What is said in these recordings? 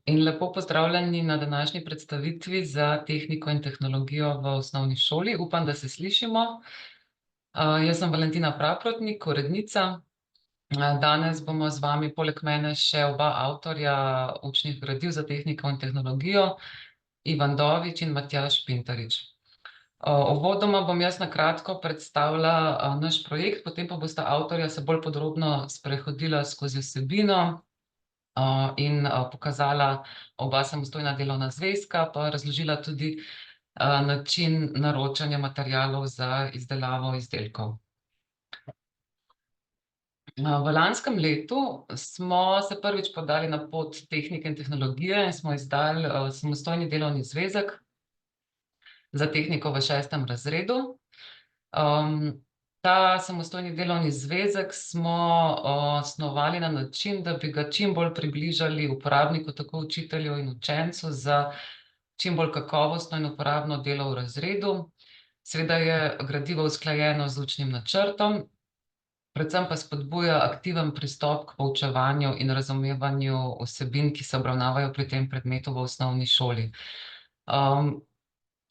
In lepo pozdravljeni na današnji predstavitvi za tehniko in tehnologijo v osnovni šoli. Upam, da se slišimo. Jaz sem Valentina Praprotnik, urednica. Danes bomo z vami poleg mene še oba avtorja učnih gradiv za tehniko in tehnologijo, Ivan Dovič in Matjaž Pintarič. Uvodoma bom jaz na kratko predstavila naš projekt, potem pa bosta avtorja se bolj podrobno sprehodila skozi vsebino in pokazala oba samostojna delovna zvezka, pa razložila tudi način naročanja materialov za izdelavo izdelkov. V lanskem letu smo se prvič podali na pot tehnike in tehnologije in smo izdali samostojni delovni zvezek za tehniko v 6. razredu. Ta samostojni delovni zvezek smo osnovali na način, da bi ga čim bolj približali uporabniku, tako učitelju in učencu, za čim bolj kakovostno in uporabno delo v razredu. Seveda je gradivo usklajeno z učnim načrtom, predvsem pa spodbuja aktiven pristop k poučevanju in razumevanju vsebin, ki se obravnavajo pri tem predmetu v osnovni šoli.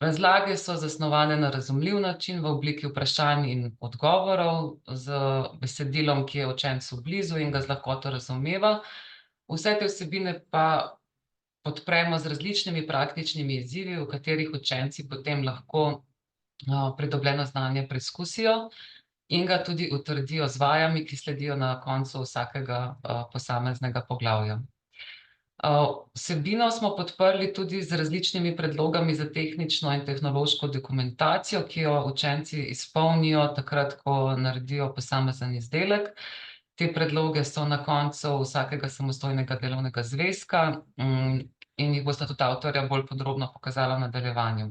Razlage so zasnovane na razumljiv način v obliki vprašanj in odgovorov, z besedilom, ki je učencu blizu in ga z lahkoto razumeva. Vse te vsebine pa podpremo z različnimi praktičnimi izzivi, v katerih učenci potem lahko pridobljeno znanje preizkusijo in ga tudi utrdijo z vajami, ki sledijo na koncu vsakega posameznega poglavja. Vsebino smo podprli tudi z različnimi predlogami za tehnično in tehnološko dokumentacijo, ki jo učenci izpolnijo takrat, ko naredijo posamezen izdelek. Te predloge so na koncu vsakega samostojnega delovnega zvezka in jih bosta tudi avtorja bolj podrobno pokazala v nadaljevanju.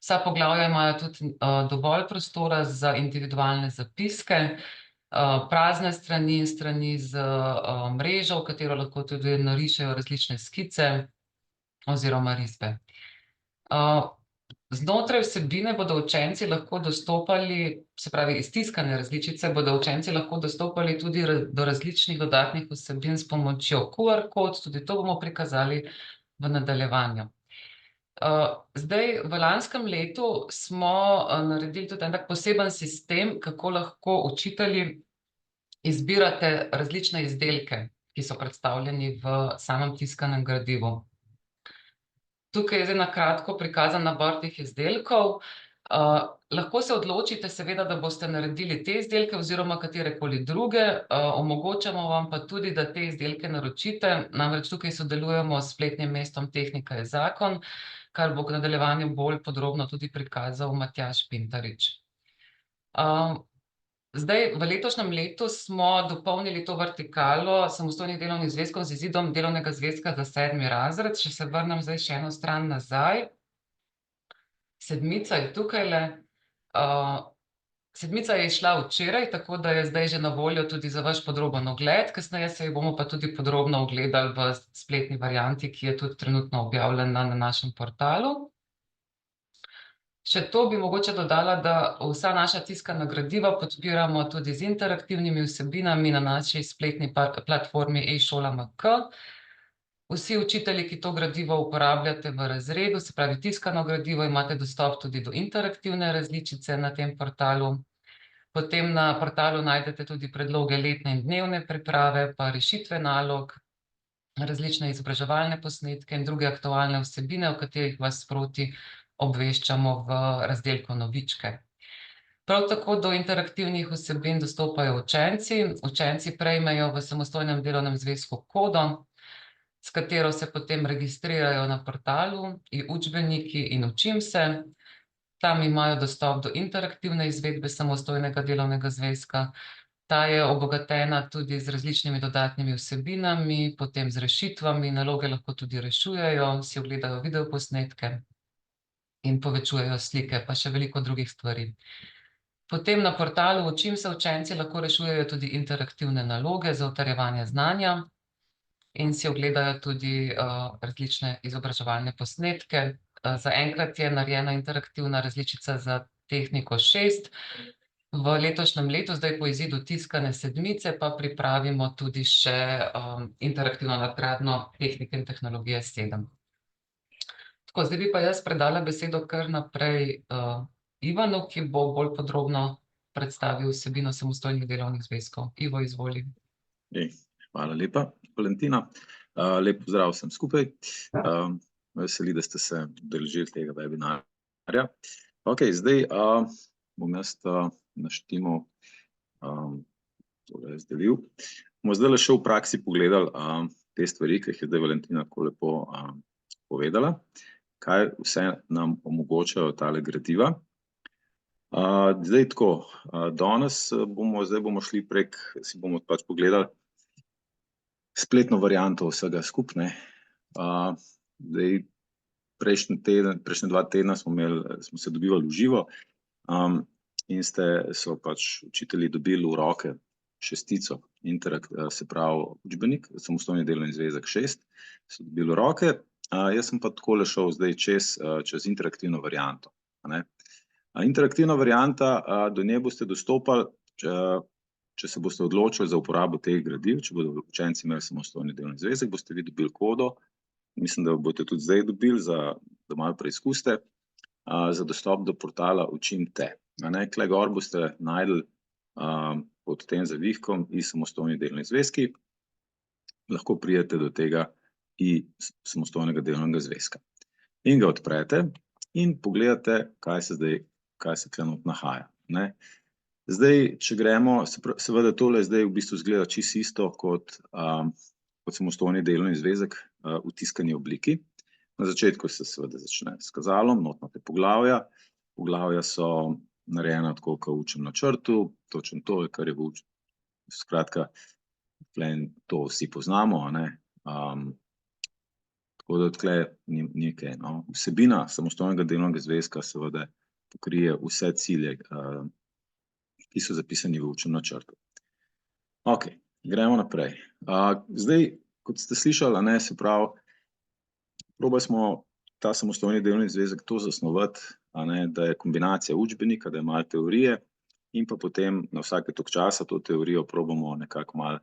Vsa poglavja imajo tudi dovolj prostora za individualne zapiske, prazne strani in strani z mrežo, v katero lahko tudi narišejo različne skice oziroma risbe. Znotraj vsebine bodo učenci lahko dostopali, se pravi iz tiskane različice, bodo učenci lahko dostopali tudi do različnih dodatnih vsebin s pomočjo QR-kod, tudi to bomo prikazali v nadaljevanju. Zdaj, v lanskem letu smo naredili tudi en tak poseben sistem, kako lahko učitelji izbirate različne izdelke, ki so predstavljeni v samem tiskanem gradivu. Tukaj je zdaj na kratko prikazan nabor teh izdelkov. Lahko se odločite seveda, da boste naredili te izdelke oziroma katerekoli druge. Omogočamo vam pa tudi, da te izdelke naročite, namreč tukaj sodelujemo s spletnim mestom Tehnika je zakon, kar bo v nadaljevanju bolj podrobno tudi prikazal Matjaž Pintarič. Zdaj, v letošnjem letu smo dopolnili to vertikalo samostojnih delovnih zvezkov z izidom delovnega zvezka za 7. razred. Če se vrnem zdaj še eno stran nazaj. Sedmica je tukajle. Sedmica je izšla včeraj, tako da je zdaj že na voljo tudi za vaš podroben ogled. Kasneje se jo bomo pa tudi podrobno ogledali v spletni varianti, ki je tudi trenutno objavljena na našem portalu. Še to bi mogoče dodala, da vsa naša tiskana gradiva podpiramo tudi z interaktivnimi vsebinami na naši spletni platformi e-šola.mk. Vsi učitelji, ki to gradivo uporabljate v razredu, se pravi tiskano gradivo, imate dostop tudi do interaktivne različice na tem portalu. Potem na portalu najdete tudi predloge letne in dnevne priprave, pa rešitve nalog, različne izobraževalne posnetke in druge aktualne vsebine, o katerih vas sproti obveščamo v razdelku Novičke. Prav tako do interaktivnih vsebin dostopajo učenci. Učenci prejmejo v samostojnem delovnem zvezku kodo, s katero se potem registrirajo na portalu e-učbeniki in Učim se. Tam imajo dostop do interaktivne izvedbe samostojnega delovnega zvezka. Ta je obogatena tudi z različnimi dodatnimi vsebinami, potem z rešitvami, naloge lahko tudi rešujejo, si ogledajo videoposnetke in povečujejo slike, pa še veliko drugih stvari. Potem na portalu Učim se učenci lahko rešujejo tudi interaktivne naloge za utrjevanje znanja in si ogledajo tudi različne izobraževalne posnetke. Zaenkrat je narejena interaktivna različica za tehniko 6, V letošnjem letu, zdaj po izidu tiskane sedmice, pa pripravimo tudi še interaktivno nadgradnjo Tehnike in tehnologije 7. Tako, zdaj bi pa jaz predala besedo kar naprej Ivanu, ki bo bolj podrobno predstavil vsebino samostojnih delovnih zvezkov. Ivo, izvoli. Hvala lepa, Valentina. Lep pozdrav vsem skupaj. Veseli, da ste se udeležili tega webinarja. Ok, zdaj bom jaz naštimal tole razdelil. Bomo zdaj še v praksi pogledali te stvari, ki jih je zdaj Valentina tako lepo povedala, kaj vse nam omogočajo tale gradiva. Zdaj tako, danes bomo šli prek, si bomo pač pogledali spletno varianto vsega skupaj. Zdaj, prejšnji 2 tedna smo se dobivali v živo in so pač učitelji dobili v roke šestico, se pravi učbenik, samostojni delovni zvezek 6, so dobili v roke. Jaz sem pa takole šel zdaj čez interaktivno varianto. Interaktivna varianta, do nje boste dostopali, če se boste odločili za uporabo teh gradiv, če bodo učenci imeli samostojni delovni zvezek, boste vi dobili kodo, mislim, da boste tudi zdaj dobili, da malo preizkusite, za dostop do portala Učim.te. Tule gor boste našli pod tem zavihkom samostojni delovni zvezki, lahko pridete do tega samostojnega delovnega zvezka. In ga odprete in pogledate, kaj se tule nahaja. Zdaj, če gremo, seveda tole zdaj v bistvu izgleda čisto isto kot samostojni delovni zvezek v tiskani obliki. Na začetku se seveda začne s kazalom, not imate poglavja. Poglavja so narejena tako, kot v učnem načrtu, točno to je, kar je v skratka, to vsi poznamo, tako da tukaj ni kaj. Vsebina samostojnega delovnega zvezka seveda pokrije vse cilje, ki so zapisani v učnem načrtu. Ok, gremo naprej. Zdaj, kot ste slišali, se pravi, probali smo ta samostojni delovni zvezek to zasnovati, da je kombinacija učbenika, da je malo teorije in pa potem na vsake toliko časa to teorijo probamo nekako malo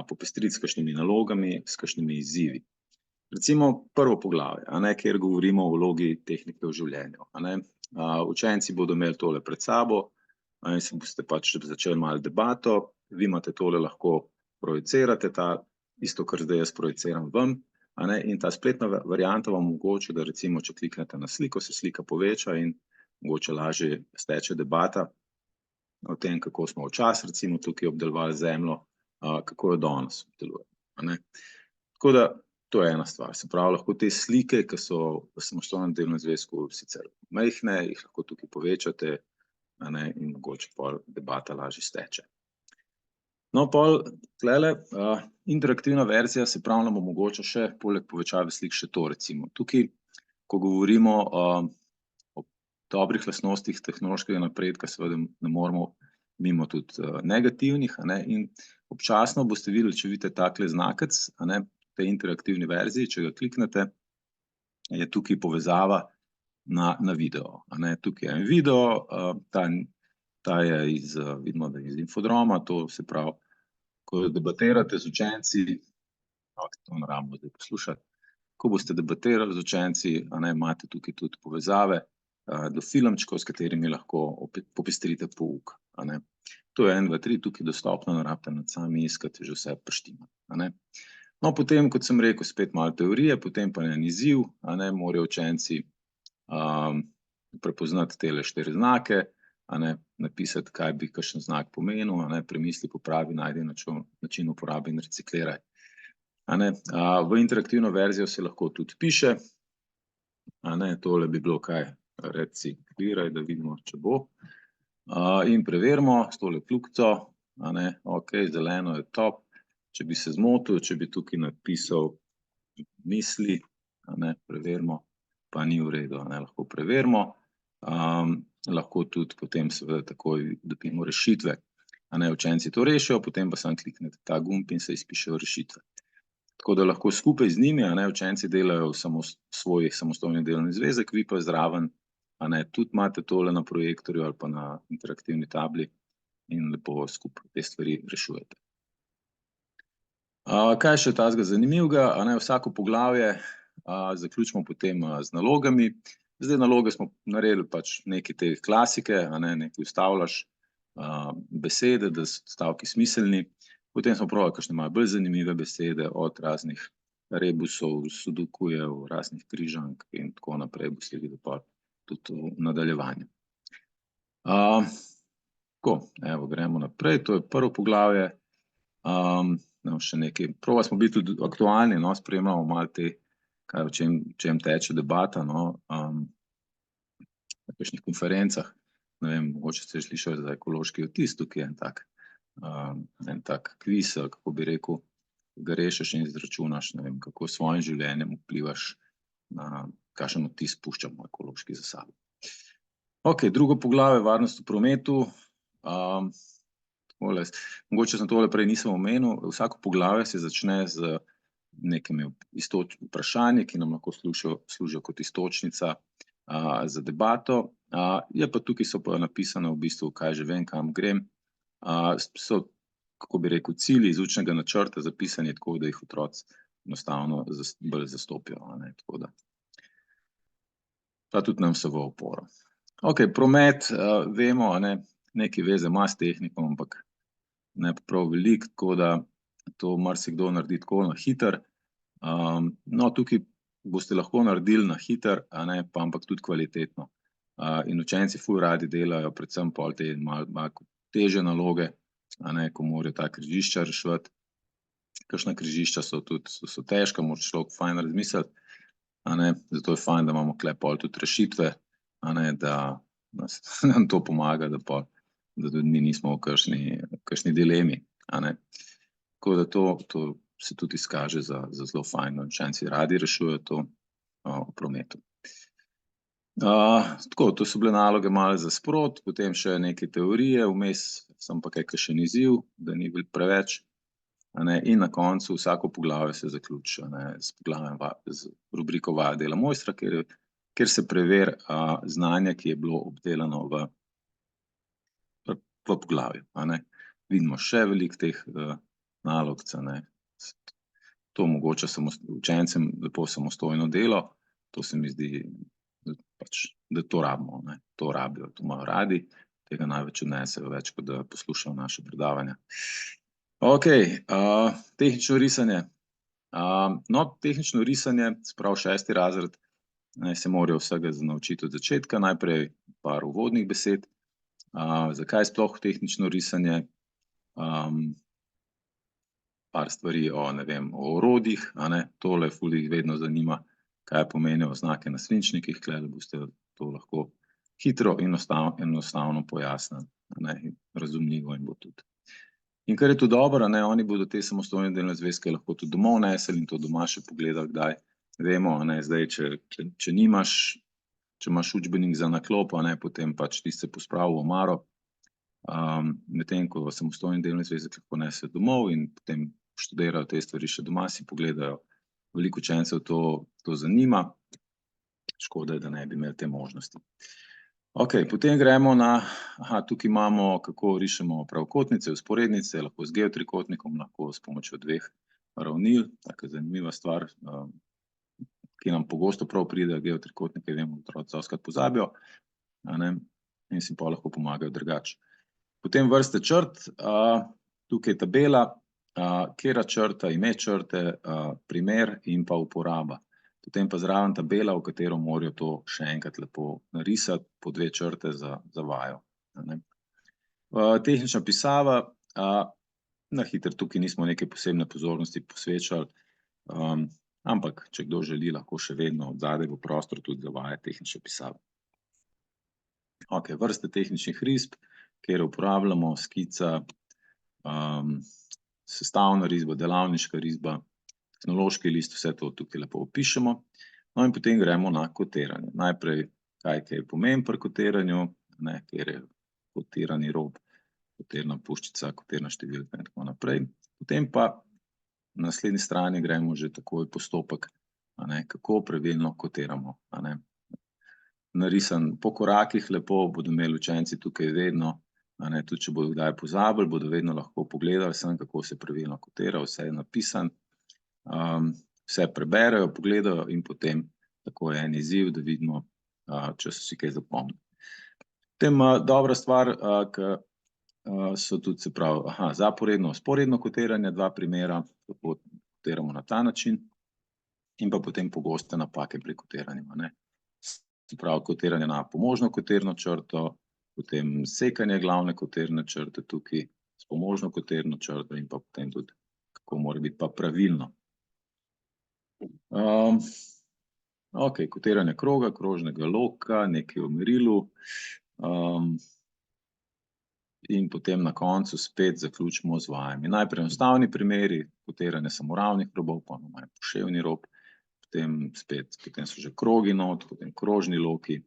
popestriti s kakšnimi nalogami, s kakšnimi izzivi. Recimo prvo poglavje, kjer govorimo o vlogi tehnike v življenju. Učenci bodo imeli tole pred sabo in se boste pač začeli malo debato, vi imate tole lahko projicirate, isto, kar zdaj jaz projiciram vam, in ta spletna varianta vam omogoča, da recimo, če kliknete na sliko, se slika poveča in mogoče lažje steče debata o tem, kako smo včasih recimo tukaj obdelovali zemljo, kako jo danes obdelujemo. Tako da to je ena stvar, se pravi, lahko te slike, ki so v samostojnem delovnem zvezku sicer majhne, jih lahko tukaj povečate in mogoče pol debata lažje steče. No, pol tlele, interaktivna verzija se pravi nam omogoča še, poleg povečave slik še to recimo. Tukaj, ko govorimo o dobrih lastnostih tehnološkega napredka, seveda ne moremo mimo tudi negativnih, in občasno boste videli, če vidite takle znakec, v tej interaktivni verziji, če ga kliknete, je tukaj povezava na video. Tukaj je en video, ta je vidimo, da je iz Infodroma, to se pravi, ko debatirate z učenci, to ne rabimo zdaj poslušati, ko boste debatirali z učenci, imate tukaj tudi povezave do filmčkov, s katerimi lahko popestrite pouk. To je 1, 2, 3, tukaj dostopno, ne rabite nad sami iskati, že vse prštima. No, potem, kot sem rekel, spet malo teorije, potem pa en izziv, morajo učenci prepoznati tele 4 znake, napisati, kaj bi kakšen znak pomenil, premisli, popravi, najdi način uporabe in recikliraj. V interaktivno verzijo se lahko tudi piše, tole bi bilo kaj, recikliraj, da vidimo, če bo. In preverimo s tole kljukico, ok, zeleno je top, če bi se zmotil, če bi tukaj napisal misli, preverimo, pa ni v redu, lahko preverimo. Lahko tudi potem seveda takoj dobimo rešitve. Učenci to rešijo, potem pa samo kliknete ta gumb in se izpišejo rešitve. Tako da lahko skupaj z njimi, učenci delajo svoj samostojni delovni zvezek, vi pa zraven, tudi imate tole na projektorju ali pa na interaktivni tabli, in lepo skupaj te stvari rešujete. Kaj še takega zanimivega, vsako poglavje zaključimo potem z nalogami. Zdaj naloge smo naredili pač nekaj te klasike, nekaj vstavljaš besede, da so stavki smiselni. Potem smo probali kakšne malo bolj zanimive besede, od raznih rebusov, sudokujev, raznih križank in tako naprej, bo sledilo pa tudi v nadaljevanju. Tako, evo, gremo naprej, to je prvo poglavje. Še nekaj, probali smo biti tudi aktualni, spremljamo malo te, kaj, o čem teče debata, na kakšnih konferencah, ne vem, mogoče ste slišali za ekološki vtis, tukaj je en tak kviz, kako bi rekel, ga rešiš in izračunaš, ne vem, kako s svojim življenjem vplivaš na kakšen vtis puščamo ekološki za sabo. Ok, drugo poglavje, varnost v prometu. Mogoče sem tole prej nisem omenil, vsako poglavje se začne z nekimi vprašanji, ki nam lahko služijo kot iztočnica za debato. Je pa tukaj so pa napisane v bistvu, kaj že vem, kam grem. So, kako bi rekel, cilji iz učnega načrta zapisani tako, da jih otroci enostavno bolj zastopijo, tako da. Pa tudi nam so v oporo. Ok, promet, vemo, nekaj veze ima s tehniko, ampak ne pa prav veliko, tako da to marsikdo naredi tako na hitro. No, tukaj boste lahko naredili na hitro, pa ampak tudi kvalitetno. In učenci ful radi delajo, predvsem pol te malo težje naloge, ko morajo ta križišča reševati. Kakšna križišča so težka, mora človek fajn razmisliti, zato je fajn, da imamo tule pol tudi rešitve, da nam to pomaga, da tudi mi nismo v kakšni dilemi, Tako da to se tudi izkaže za zelo fajn, učenci radi rešujejo to v prometu. Tako, to so bile naloge malo za sproti, potem še nekaj teorije, vmes sem pa kakšen izziv, da ni bil preveč, in na koncu vsako poglavje se zaključi z rubriko Vaja dela mojstra, kjer se preveri znanje, ki je bilo obdelano v poglavju, Vidimo še veliko teh nalog, to omogoča učencem lepo samostojno delo, to se mi zdi, da to rabimo, to rabijo, to imajo radi, tega največ odnesejo, več kot da poslušajo naše predavanja. Ok, tehnično risanje. No, tehnično risanje, se pravi 6. razred, se morajo vsega naučiti od začetka, najprej par uvodnih besed, zakaj sploh tehnično risanje, par stvari o orodjih, tole ful jih vedno zanima, kaj pomenijo oznake na svinčnikih, da boste to lahko hitro in enostavno pojasnili, razumljivo in bo tudi. In kar je tu dobro, oni bodo te samostojne delne zvezke lahko tudi domov nesli in to doma še pogledali, kdaj. Vemo, zdaj, če imaš učbenik za naklop, potem pač ti se pospravi v omaro, medtem ko samostojni delni zvezek lahko nese domov in potem študirajo te stvari še doma, si pogledajo. Veliko učencev to zanima, škoda je, da ne bi imeli te možnosti. Ok, potem gremo tukaj imamo, kako rišemo pravokotnice, vzporednice, lahko z geotrikotnikom, lahko s pomočjo dveh ravnil, taka zanimiva stvar, ki nam pogosto prav pride, geotrikotnike, vemo, otroci dostikrat pozabijo, in si pa lahko pomagajo drugače. Potem vrste črt, tukaj je tabela, katera črta, ime črte, primer in pa uporaba. Potem pa zraven tabela, v katero morajo to še enkrat lepo narisati, po 2 črte za vajo. Tehnična pisava, na hitro tukaj nismo neke posebne pozornosti posvečali, ampak če kdo želi, lahko še vedno odzadaj v prostor tudi zavaja tehnične pisave. Ok, vrste tehničnih risb, kjer uporabljamo skica, sestavna risba, delavniška risba, tehnološki list, vse to tukaj lepo opišemo. No in potem gremo na kotiranje. Najprej, kaj je pomemben pri kotiranju, kjer je kotirani rob, kotirna puščica, kotirna številka in tako naprej. Potem pa na naslednji strani gremo že takoj postopek, kako pravilno kotiramo. Narisan po korakih lepo, bodo imeli učenci tukaj vedno Tudi če bodo kdaj pozabili, bodo vedno lahko pogledali sem, kako se pravilno kotira, vse je napisano. Vse preberejo, pogledajo in potem tako je en izziv, da vidimo, če so si kaj zapomnili. Potem dobra stvar, ki so tudi, se pravi, zaporedno, vzporedno kotiranje, dva primera, kako kotiramo na ta način, in pa potem pogoste napake pri kotiranju. Se pravi, kotiranje na pomožno kotirno črto, potem sekanje glavne kotirne črte tukaj s pomožno kotirno črto in pa potem tudi, kako mora biti pa pravilno. Kotiranje kroga, krožnega loka, nekaj o merilu. In potem na koncu spet zaključimo z vajami. Najprej enostavni primeri, kotiranje samoravnih robov, pa imajo poševni rob, potem so že krogi not, potem krožni loki,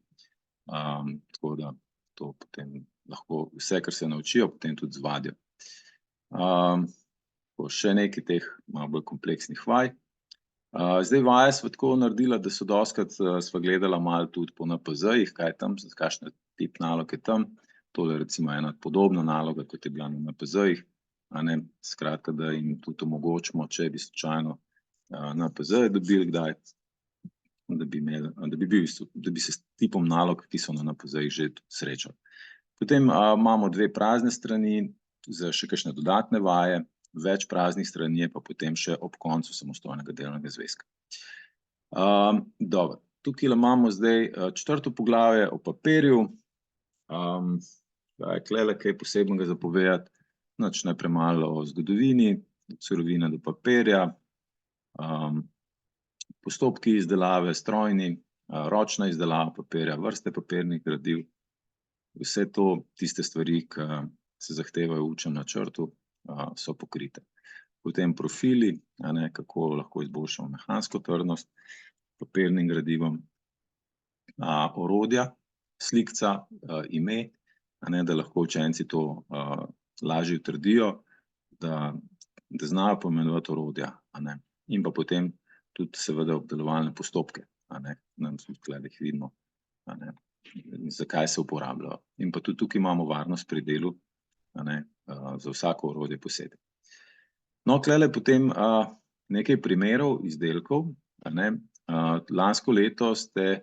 tako da to potem lahko vse, kar se naučijo, potem tudi zvadijo. Še nekaj teh malo bolj kompleksnih vaj. Zdaj vaje sva tako naredila, da so dostikrat sva gledala malo tudi po NPZ-jih, kaj je tam, kakšen tip nalog je tam. Tole recimo ena podobna naloga, kot je bila na NPZ-jih, skratka, da jim tudi omogočimo, če bi slučajno NPZ-je dobili kdaj, da bi se s tipom nalog, ki so na NPZ-jih že srečali. Potem imamo dve prazne strani za še kakšne dodatne vaje, več praznih strani je pa potem še ob koncu samostojnega delovnega zvezka. Dobro, tukaj imamo zdaj četrto poglavje o papirju. Klele kaj posebnega za povedati, najprej malo o zgodovini, surovine do papirja, postopki izdelave, strojni, ročna izdelava papirja, vrste papirnih gradiv, vse to, tiste stvari, ki se zahtevajo v učnem načrtu, so pokrite. Potem profili, kako lahko izboljšamo mehansko trdnost papirnim gradivom, orodja, slikca, ime, da lahko učenci to lažje utrdijo, da znajo poimenovati orodja, in pa potem tudi seveda obdelovalne postopke, nam tudi tukaj jih vidimo, zakaj se uporabljajo. In pa tudi tukaj imamo varnost pri delu, za vsako orodje posebej. No, tukaj potem nekaj primerov izdelkov. Lansko leto ste,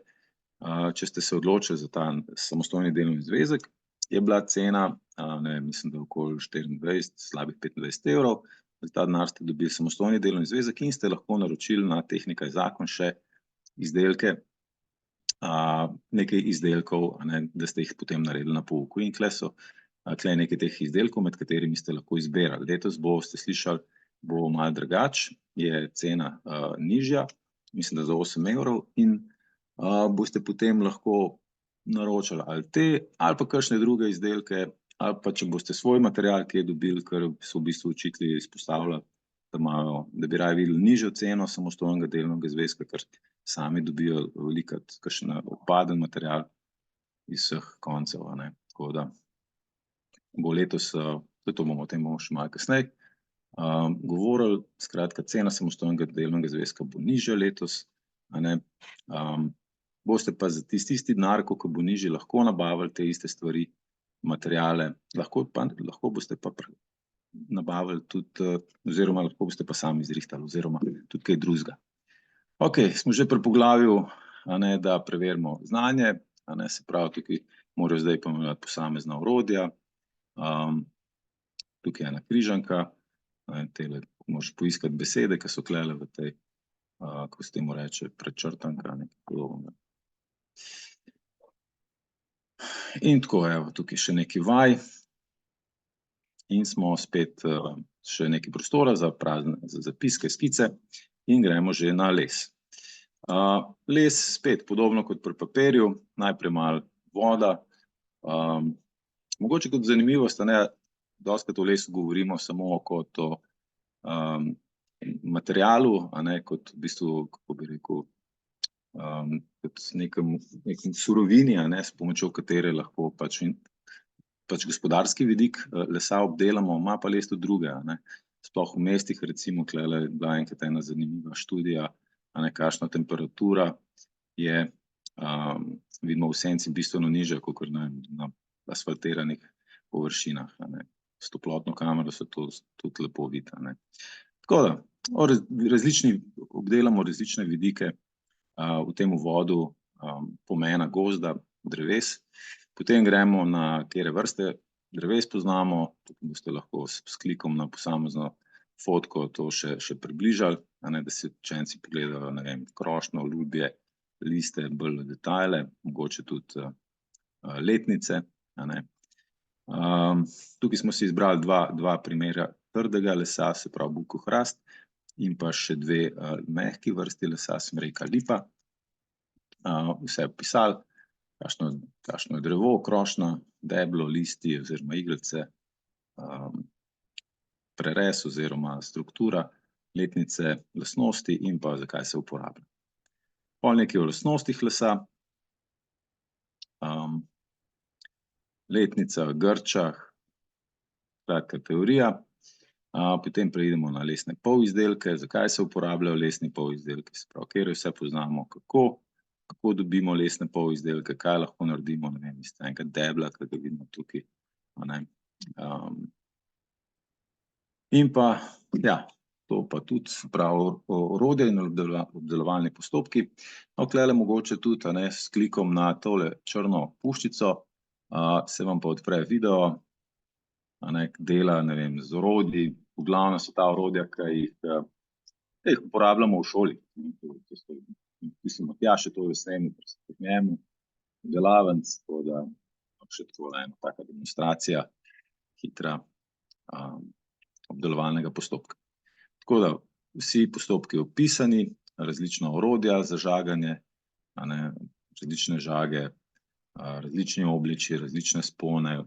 če ste se odločili za ta samostojni delovni zvezek, je bila cena, mislim, da okoli 24, slabih 25 evrov, za ta denar ste dobili samostojni delovni zvezek in ste lahko naročili na Tehnika in zakon še izdelke, nekaj izdelkov, da ste jih potem naredili na pouku. In tukaj so nekaj teh izdelkov, med katerimi ste lahko izbirali. Letos boste slišali, bo malo drugače, je cena nižja, mislim, da za 8 evrov, in boste potem lahko naročali ali te, ali pa kakšne druge izdelke, ali pa če boste svoj material, ki je dobili, ker so v bistvu učitelji izpostavljali, da bi raje videli nižjo ceno samostojnega delovnega zvezka, ker sami dobijo velikokrat kakšen odpaden material iz vseh koncev, tako da bo letos, to bomo o tem še malo kasneje govorili, skratka, cena samostojnega delovnega zvezka bo nižja letos, boste pa za tisti denar, koliko bo nižji, lahko nabavili te iste stvari, materiale, lahko boste pa nabavili tudi, oziroma lahko boste pa sami zrihtali, oziroma tudi kaj drugega. Smo že pri poglavju, da preverimo znanje, se pravi, tukaj morajo zdaj poimenovati posamezna orodja, tukaj je ena križanka, tele moraš poiskati besede, ki so tukaj v tej, kako se temu reče, predčrtanka, nekaj podobnega. In tako, evo, tukaj še nekaj vaj in smo spet še nekaj prostora za zapiske, skice in gremo že na les. Les spet podobno kot pri papirju, najprej malo voda. Mogoče kot zanimivost, dostikrat o lesu govorimo samo kot o materialu, kot v bistvu, kako bi rekel, kot nekem surovini, s pomočjo katere lahko pač gospodarski vidik lesa obdelamo, ima pa les tudi druge, sploh v mestih, recimo, tukaj je bila enkrat ena zanimiva študija, kakšna temperatura je, vidimo v senci bistveno nižja, kakor na asfaltiranih površinah, a ne. S toplotno kamero se to tudi lepo vidi, a ne. Tako da, obdelamo različne vidike v tem uvodu pomena gozda, dreves. Potem gremo na katere vrste dreves poznamo, tukaj boste lahko s klikom na posamezno fotko to še približali, a ne, da si učenci pogledajo, ne vem, krošnjo, ljubje, liste, bolj detajle, mogoče tudi letnice, a ne. Tukaj smo si izbrali dva primera trdega lesa, se pravi bukohrast, in pa še dve mehki vrsti lesa, smreka, lipa. Vse opisali, kakšno je drevo, krošnja, deblo, listi oziroma iglice, prerez oziroma struktura, letnice, lastnosti in pa zakaj se uporablja. Pol nekaj o lastnostih lesa. Letnica, grčah, kratka teorija. Potem preidemo na lesne polizdelke, zakaj se uporabljajo lesni polizdelki, se pravi, katere vse poznamo, kako dobimo lesne polizdelke, kaj lahko naredimo, ne vem, iz enega debla, ki ga vidimo tukaj, a ne. In pa, ja, to pa tudi, se pravi, orodje in obdelovalni postopki. No, tulele mogoče tudi, a ne, s klikom na tole črno puščico, se vam pa odpre video, a ne, dela, ne vem, z orodji, v glavnem so ta orodja, ki jih uporabljamo v šoli. Mislim, Matjaž je to veselje, ker se pri njemu delavnic, tako da še tako ena taka demonstracija hitra obdelovalnega postopka. Tako da vsi postopki opisani, različna orodja za žaganje, a ne, različne žage, različni obliči, različne spone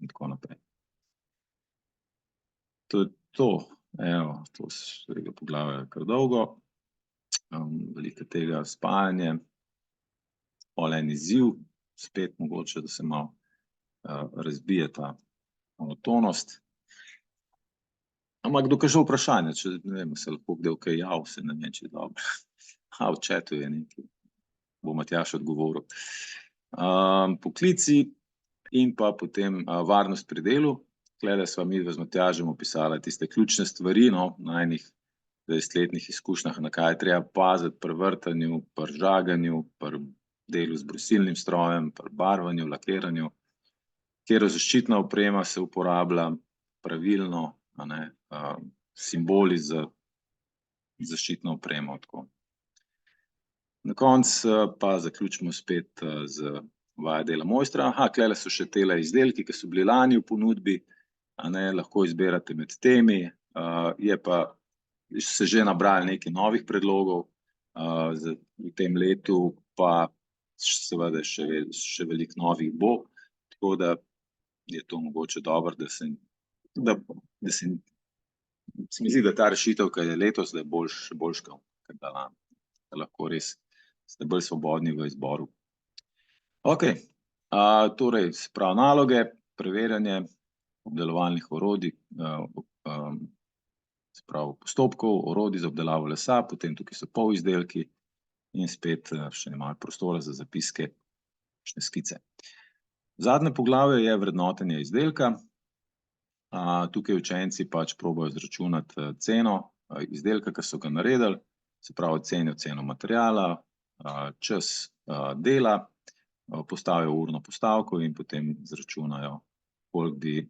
in tako naprej. To je to, evo, to tega poglavja je kar dolgo. Veliko tega spajanje, pol en izziv, spet mogoče, da se malo razbije ta monotonost. Ampak kdo kakšno vprašanje, če ne vem, se lahko kdo kaj javi, se ne vem, če je dobro. V chatu je nekaj, bo Matjaž odgovoril. Poklici in pa potem varnost pri delu. Tulele sva midva z Matjažem opisala tiste ključne stvari, no, najinih 20-letnih izkušnjah, na kaj je treba paziti pri vrtanju, pri žaganju, pri delu z brusilnim strojem, pri barvanju, lakiranju, katera zaščitna oprema se uporablja pravilno, a ne, simboli za zaščitno opremo, tako. Na koncu pa zaključimo spet z vajo dela mojstra. Tulele so še tele izdelki, ki so bili lani v ponudbi, a ne, lahko izbirate med temi, je pa se že nabrali nekaj novih predlogov, v tem letu pa seveda še veliko novih bo, tako da je to mogoče dobro, da se mi zdi, da ta rešitev, ki je letos, da je boljša, kot da lani, da lahko res ste bolj svobodni v izboru. Okej, torej, se pravi, naloge, preverjanje obdelovalnih orodij, se pravi, postopkov, orodij za obdelavo lesa, potem tukaj so polizdelki in spet še malo prostora za zapiske, kakšne skice. Zadnje poglavje je vrednotenje izdelka. Tukaj učenci pač probajo izračunati ceno izdelka, ki so ga naredili, se pravi, ocenijo ceno materiala, čas dela, postavijo urno postavko in potem izračunajo,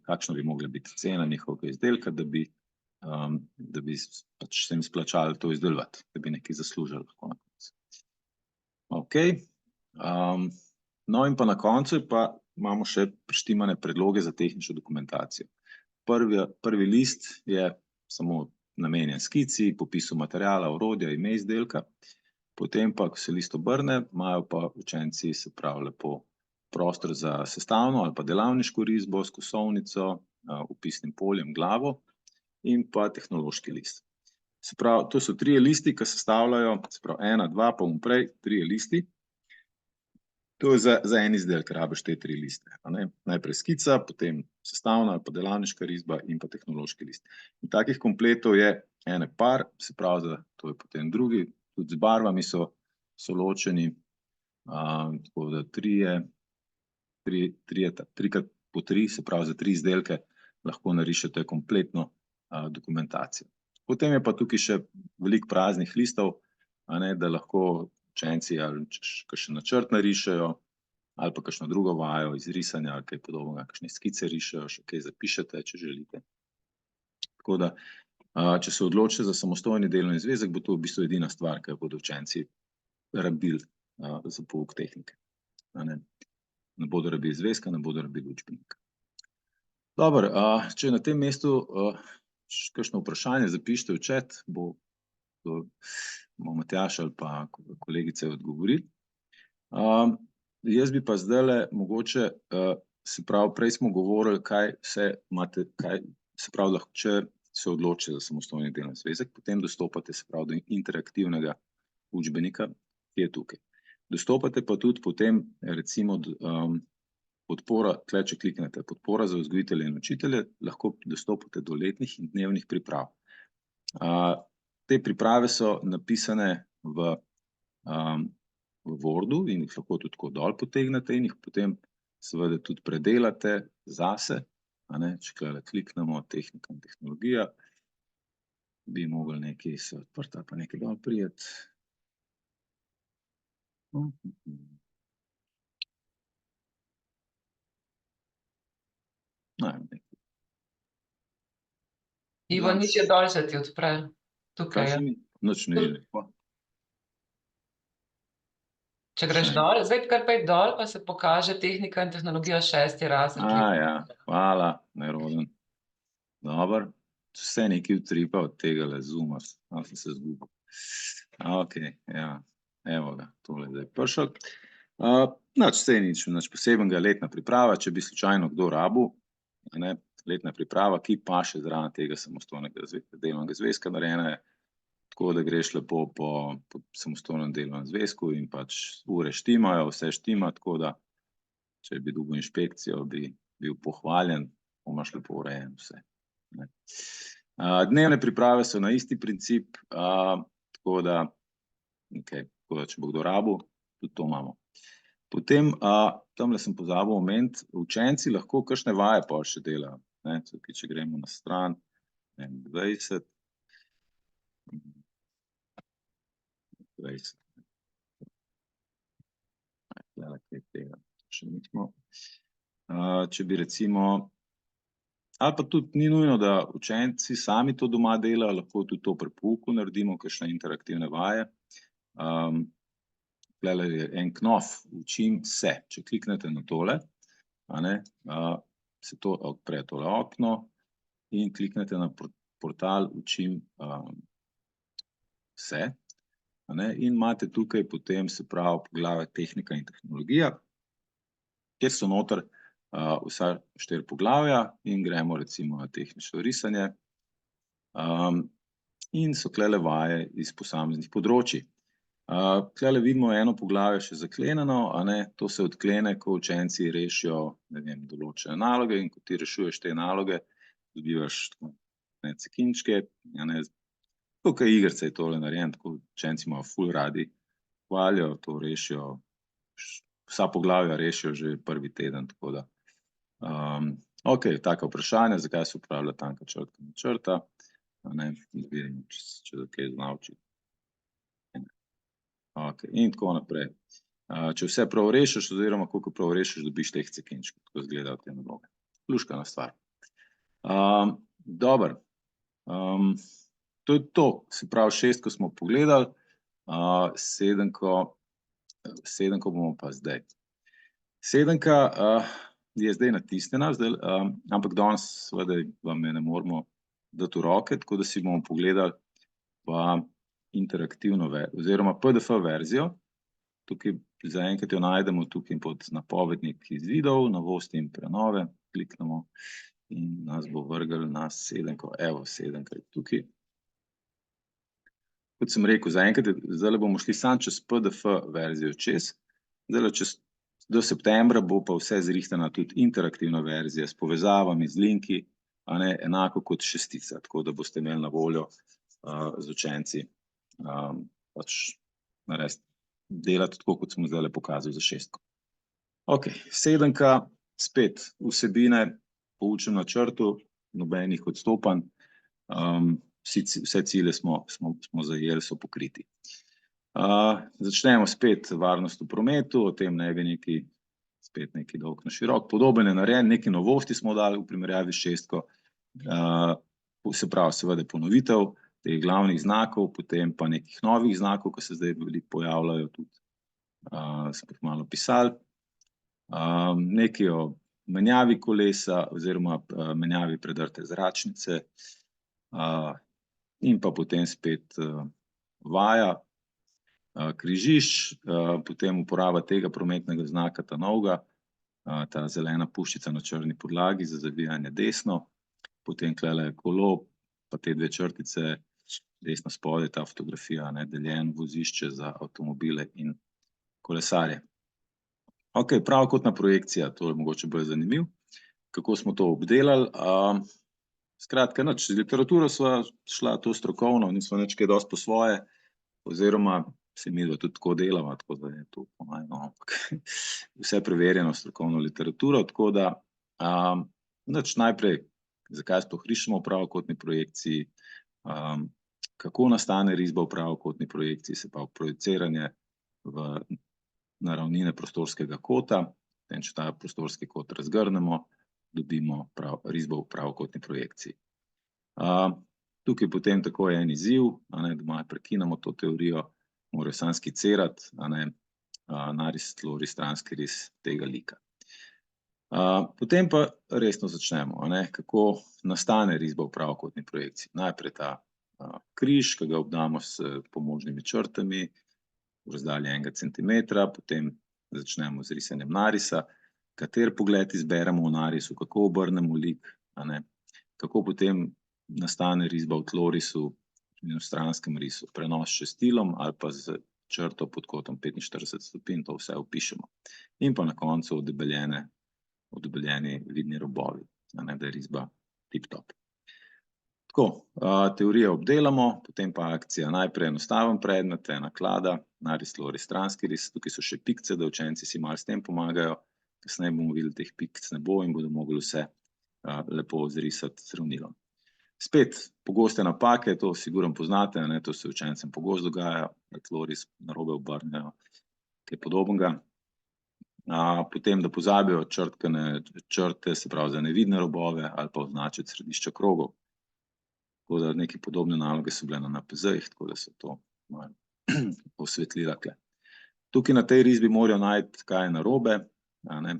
kakšna bi mogla biti cena njihovega izdelka, da bi pač se jim splačalo to izdelovati, da bi nekaj zaslužili lahko na koncu. Okej, no in pa na koncu pa imamo še prištimane predloge za tehnično dokumentacijo. Prvi list je samo namenjen skici, popisu materiala, orodja, ime izdelka, potem pa, ko se list obrne, imajo pa učenci, se pravi, lepo prostor za sestavno ali pa delavniško risbo s kosovnico, vpisnim poljem, glavo in pa tehnološki list. Se pravi, to so trije listi, ki sestavljajo, se pravi, 1, 2, pa naprej, trije listi. To je za en izdelek, rabiš te 3 liste, a ne. Najprej skica, potem sestavna ali pa delavniška risba in pa tehnološki list. In takih kompletov je ene par, se pravi, da to je potem drugi, tudi z barvami so ločeni, tako da 3 krat po 3, se pravi za 3 izdelke, lahko narišete kompletno dokumentacijo. Potem je pa tukaj še veliko praznih listov, da lahko učenci ali kakšen načrt narišejo, ali pa kakšno drugo vajo iz risanja, ali kaj podobnega, kakšne skice rišejo, še kaj zapišete, če želite. Tako da, če se odločite za samostojni delovni zvezek, bo to v bistvu edina stvar, ki jo bodo učenci rabili za pouk tehnike. Ne bodo rabili zvezka, ne bodo rabili učbenika. Dobro, če na tem mestu kakšno vprašanje zapišite v chat, bo Matjaž ali pa kolegice odgovorili. Jaz bi pa zdajle mogoče, se pravi, prej smo govorili, kaj vse imate, se pravi, lahko, če se odločite za samostojni delovni zvezek, potem dostopate, se pravi, do interaktivnega učbenika, ki je tukaj. Dostopate pa tudi potem, recimo, podpora, tle če kliknete, podpora za vzgojitelje in učitelje, lahko dostopate do letnih in dnevnih priprav. Te priprave so napisane v Wordu in jih lahko tudi tako dol potegnete in jih potem seveda tudi predelate zase. Če tukaj kliknemo tehnika in tehnologija, bi mogli nekaj se odprti ali pa nekaj dol prijeti. Ivo, nič je dol se ti odpre. Tukaj je. Nič ne vidim. Če greš dol, zdaj kar pojdi dol, pa se pokaže tehnika in tehnologija 6. razred. Ja, hvala, neroden. Dobro, vse nekaj utripa od tega Zooma, malo sem se zgubil. Ok, ja, evo ga, tole zdaj prišel. Nič posebenega, letna priprava, če bi slučajno kdo rabil, letna priprava, ki paše zraven tega samostojnega delovnega zvezka, narejena je tako, da greš lepo po samostojnem delovnem zvezku in pač ure štimajo, vse štima, tako da če bi dobil inšpekcijo, bi bil pohvaljen, imaš lepo urejen vse. Dnevne priprave so na isti princip, tako da če bo kdo rabil, tudi to imamo. Potem, tamle sem pozabil omeniti, učenci lahko kakšne vaje pol še delajo. Tukaj, če gremo na stran 20. Če bi recimo, ali pa tudi ni nujno, da učenci sami to doma delajo, lahko tudi to pri pouku naredimo, kakšne interaktivne vaje. Tule je en knof, učim se, če kliknete na tole, se to odpre tole okno in kliknete na portal učim se. In imate tukaj potem, se pravi, poglavje tehnika in tehnologija, kjer so noter vsa 4 poglavja in gremo recimo na tehnično risanje. In so tule vaje iz posameznih področij. Tule vidimo eno poglavje še zaklenjeno, to se odklene, ko učenci rešijo, ne vem, določene naloge in ko ti rešuješ te naloge, dobivaš cekinčke, tukaj igrice je tole narejen, tako učenci imajo ful radi, hvalijo, to rešijo, vsa poglavja rešijo že prvi teden, tako da. Ok, taka vprašanja, zakaj se uporablja tanka črta in črta, vidimo, če za kaj zna učiti. Ok, in tako naprej. Če vse prav rešiš, oziroma koliko prav rešiš, dobiš teh cekinčkov, tako izgledajo te naloge. Luškana stvar. Dobro. To je to, se pravi 6, ko smo pogledali, 7 bomo pa zdaj. 7 je zdaj natisnjena, ampak danes seveda vam je ne moremo dati v roke, tako da si bomo pogledali pa interaktivno oziroma PDF verzijo. Tukaj zaenkrat jo najdemo tukaj pod napovednik izvidov, novosti in prenove, kliknemo in nas bo vrgel na 7, evo 7 tukaj. Kot sem rekel, zdaj bomo šli samo čez PDF verzijo čez, do septembra bo pa vse zrihtana tudi interaktivna verzija s povezavami, z linki, enako kot 6, tako da boste imeli na voljo z učenci pač delati tako, kot smo zdaj pokazali za 6. Ok, 7 spet vsebine po učnem načrtu, nobenih odstopanj, vse cilje smo zajeli, so pokriti. Začnemo spet varnost v prometu, o tem ne bi spet neki dolg na širok. Podoben je narejen, neki novosti smo dali v primerjavi s šestko, se pravi seveda ponovitev teh glavnih znakov, potem pa nekih novih znakov, ki se zdaj veliko pojavljajo tudi, smo jih malo pisali. Nekaj o menjavi kolesa oziroma menjavi predrte zračnice, in pa potem spet vaja, križišč, potem uporaba tega prometnega znaka, ta novega, ta zelena puščica na črni podlagi za zavijanje desno, potem tulele je kolo, pa te dve črtice, desno spodaj ta fotografija, deljeno vozišče za avtomobile in kolesarje. Ok, pravokotna projekcija, to je mogoče bolj zanimiv. Kako smo to obdelali? Skratka, nič, z literaturo sva šla to strokovno, nisva nič kaj dosti po svoje, oziroma se midva tudi tako delava, tako da je to po mojem, ampak vse preverjeno strokovno literaturo, tako da nič, najprej, zakaj sploh rišemo v pravokotni projekciji, kako nastane risba v pravokotni projekciji, se pravi projiciranje na ravnine prostorskega kota, in če ta prostorski kot razgrnemo, dobimo risbo v pravokotni projekciji. Tukaj potem tako je en izziv, da malo prekinemo to teorijo, morajo samo skicirati, naris, tloris, stranski ris tega lika. Potem pa resno začnemo, kako nastane risba v pravokotni projekciji. Najprej ta križ, ki ga obdamo s pomožnimi črtami, v razdalji 1 centimetra, potem začnemo z risanjem narisa, kateri pogled izberemo v narisu, kako obrnemo lik, kako potem nastane risba v tlorisu in v stranskem risu, prenos s šestilom ali pa z črto pod kotom 45 stopinj, to vse opišemo. In pa na koncu odebeljeni vidni robovi, da je risba tip-top. Tako, teorijo obdelamo, potem pa akcija, najprej enostaven predmet, ena klada, naris, tloris, stranski ris, tukaj so še pikce, da učenci si malo s tem pomagajo, kasneje bomo videli, teh pikc ne bo in bodo mogli vse lepo zrisati z ravnilom. Spet pogoste napake, to sigurno poznate, to se učencem pogosto dogaja, da tloris narobe obrnejo, kaj podobnega. Potem, da pozabijo črtkane črte, se pravi za nevidne robove ali pa označiti središča krogov. Tako da neke podobne naloge so bile na NPZ-jih, tako da so to malo osvetlila tukaj. Tukaj na tej risbi morajo najti, kaj je narobe,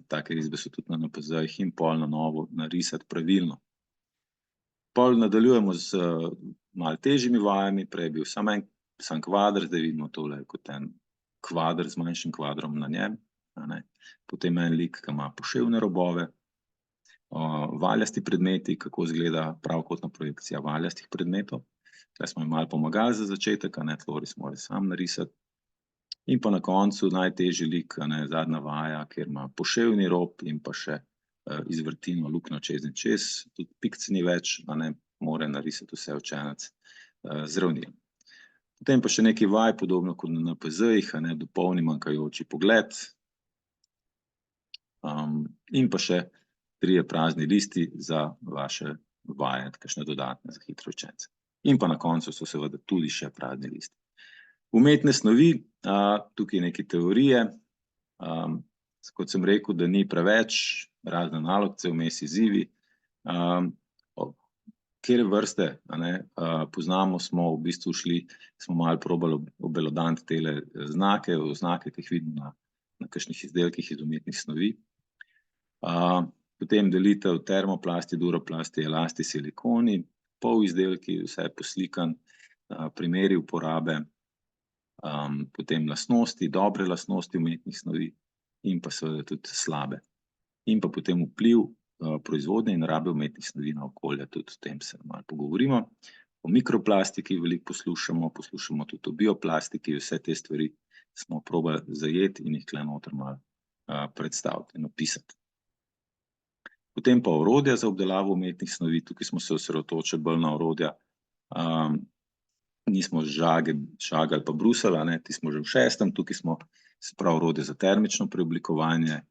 take risbe so tudi na NPZ-jih, in pol na novo narisati pravilno. Pol nadaljujemo z malo težjimi vajami, prej je bil sam kvadr, zdaj vidimo tole kot en kvadr z manjšim kvadrom na njem, potem en lik, ki ima poševne robove, valjasti predmeti, kako izgleda pravokotna projekcija valjastih predmetov. Tukaj smo jim malo pomagali za začetek, tloris mora sam narisati. In pa na koncu najtežji lik, zadnja vaja, kjer ima poševni rob in pa še izvrtino, luknjo čez in čez, tudi pikc ni več, mora narisati vse učenec z ravnilom. Potem pa še nekaj vaj, podobno kot na NPZ-jih, dopolni manjkajoči pogled. In pa še 3 prazni listi za vaše vaje, kakšne dodatne za hitre učence. In pa na koncu so seveda tudi še prazni listi. Umetne snovi, tukaj neke teorije, kot sem rekel, da ni preveč, razne nalogce, vmes izzivi. Katere vrste poznamo, smo v bistvu šli, smo malo probali obelodantiti tele znake, oznake, ki jih vidimo na kakšnih izdelkih iz umetnih snovi. Potem delitev termoplasti, duroplasti, elasti, silikoni, polizdelki, vse poslikan, primeri uporabe, potem lastnosti, dobre lastnosti umetnih snovi in pa seveda tudi slabe. In pa potem vpliv proizvodnje in rabe umetnih snovi na okolje, tudi o tem se malo pogovorimo. O mikroplastiki veliko poslušamo tudi o bioplastiki, vse te stvari smo probali zajeti in jih tukaj noter malo predstaviti in opisati. Potem pa orodja za obdelavo umetnih snovi, tukaj smo se osredotočili bolj na orodja, nismo žagali pa brusali, ti smo že v 6., tukaj smo, se pravi, orodje za termično preoblikovanje,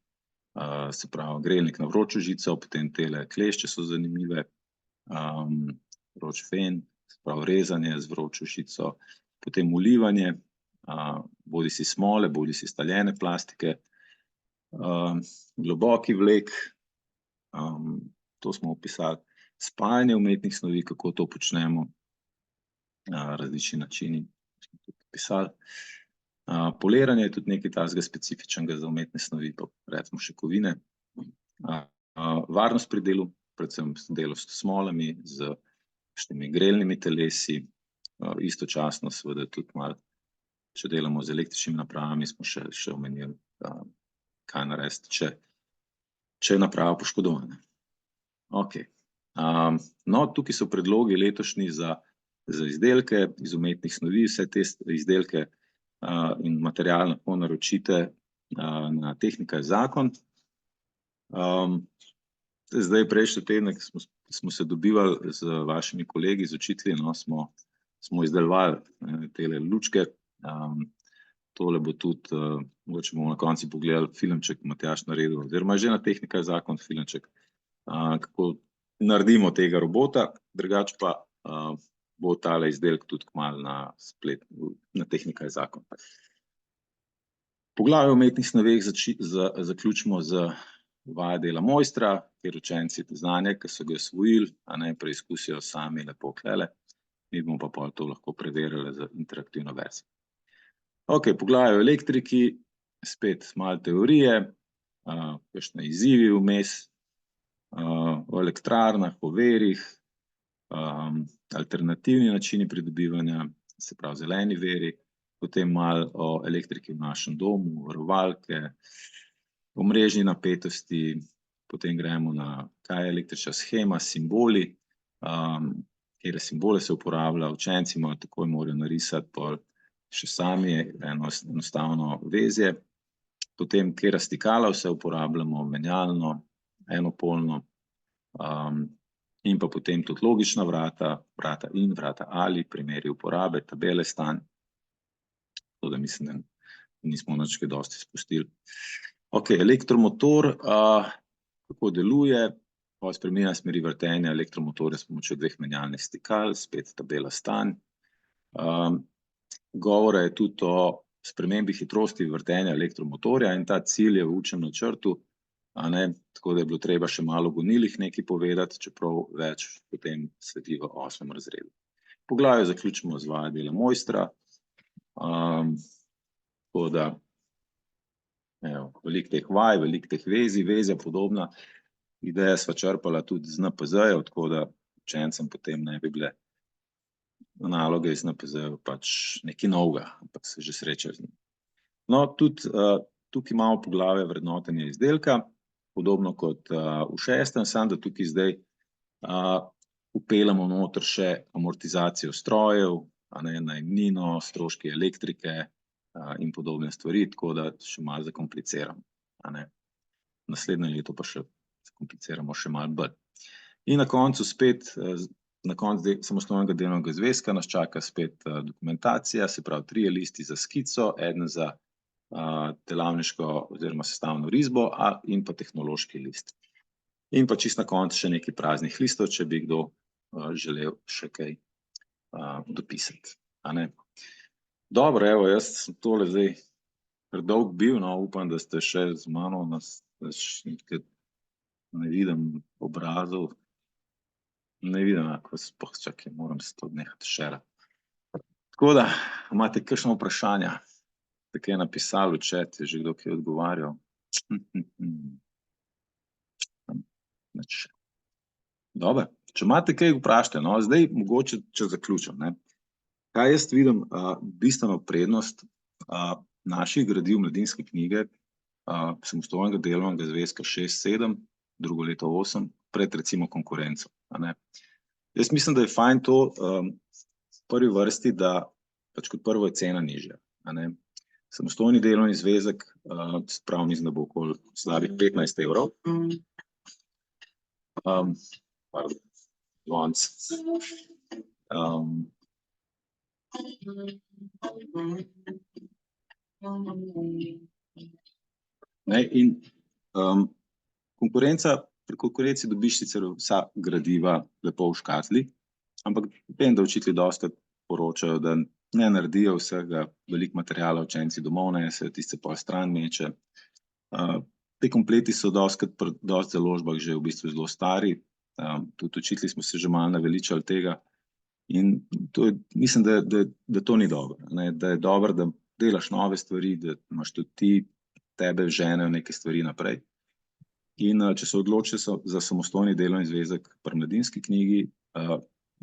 se pravi grelnik na vročo žico, potem tele klešče so zanimive, vroč fen, se pravi rezanje z vročo žico, potem ulivanje, bodisi smole, bodisi staljene plastike, globoki vlek, to smo opisali, spajanje umetnih snovi, kako to počnemo, različni načini, smo tudi opisali. Poliranje je tudi nekaj takega specifičnega za umetne snovi, pa recimo še kovine. Varnost pri delu, predvsem delo s smolami, z kakšnimi grelnimi telesi, istočasno seveda tudi malo, če delamo z električnimi napravami, smo še omenili, kaj narediti, če je naprava poškodovana. Okej. No, tukaj so predlogi letošnji za izdelke iz umetnih snovi, vse te izdelke in material lahko naročite na Tehnika je zakon. Zdaj prejšnji teden smo se dobivali z vašimi kolegi, z učitelji, no, smo izdelovali tele lučke. Tole bo tudi, mogoče bomo na koncu pogledali filmček Matjaž naredil, oziroma že na Tehnika je zakon filmček, kako naredimo tega robota, drugače pa bo tale izdelek tudi kmalu na spletu, na Tehnika je zakon. Poglavje o umetnih snoveh zaključimo z vajo dela mojstra, kjer učenci znanje, ki so ga osvojili, preizkusijo sami lepo klele, mi bomo pa pol to lahko preverjali z interaktivno verzijo. Okej, poglavje o elektriki, spet malo teorije, kakšne izzivi vmes, o elektrarnah, o virih, alternativni načini pridobivanja, se pravi zeleni viri, potem malo o elektriki v našem domu, varovalke, omrežni napetosti, potem gremo na, kaj je električna shema, simboli, katere simbole se uporablja, učenci takoj morajo narisati pol še sami enostavno vezje, potem katera stikala vse uporabljamo, menjalno, enopolno, in pa potem tudi logična vrata, vrata in, vrata ali, primeri uporabe, tabele stanj, tako da mislim, da nismo nič kaj dosti spustili. Okej, elektromotor, kako deluje, spreminja smeri vrtenja elektromotorja s pomočjo dveh menjalnih stikal, spet tabela stanj. Govora je tudi o spremembi hitrosti vrtenja elektromotorja in ta cilj je v učnem načrtu, tako da je bilo treba še malo o gonilih nekaj povedati, čeprav več potem sledi v 8. razredu. Poglavje zaključimo z vajo dela mojstra, tako da veliko teh vaj, veliko teh vezij, vezja podobna ideja sva črpala tudi z NPZ-jev, tako da učencem potem ne bi bile naloge iz NPZ-jev pač nekaj novega, ampak se že srečajo z njim. No, tudi tukaj imamo poglavje vrednotenja izdelka, podobno kot v 6., samo da tukaj zdaj vpeljemo noter še amortizacijo strojev, najemnino, stroški elektrike in podobne stvari, tako da še malo zakompliciramo. Naslednje leto pa še zakompliciramo še malo bolj. In na koncu spet, na koncu samostojnega delovnega zvezka nas čaka spet dokumentacija, se pravi 3 listi za skico, eden za delavniško oziroma sestavno risbo in pa tehnološki list. In pa čisto na koncu še nekaj praznih listov, če bi kdo želel še kaj dopisati. Dobro, evo, jaz sem tole zdaj predolg bil, no, upam, da ste še z mano, ne vidim obrazov, ne vidim, kako sploh, čakaj, moram se to nehati šerati. Tako da, imate kakšno vprašanja? Tako je napisal v chat, je že kdo kaj odgovarjal. Dobro, če imate kaj vprašajte, no, zdaj mogoče, če zaključim, kaj jaz vidim bistveno prednost naših gradiv mladinske knjige, samostojnega delovnega zvezka 6-7, drugo leto 8, pred recimo konkurenco. Jaz mislim, da je fajn to v prvi vrsti, da pač kot prvo je cena nižja. Samostojni delovni zvezek, prav mislim, da bo okoli slabih 15 evrov. In Pri konkurenci dobiš sicer vsa gradiva lepo v škatli, ampak vem, da učitelji dostikrat poročajo, da ne naredijo vsega, veliko materiala učenci domov nesejo, tiste pol stran meče. Te kompleti so dostikrat pri dosti založbah že v bistvu zelo stari, tudi učitelji smo se že malo naveličali tega in mislim, da to ni dobro, ne? Da je dobro, da delaš nove stvari, da imaš tudi ti, tebe ženejo neke stvari naprej. In če se odločiš za samostojni delovni zvezek pri Mladinski knjigi,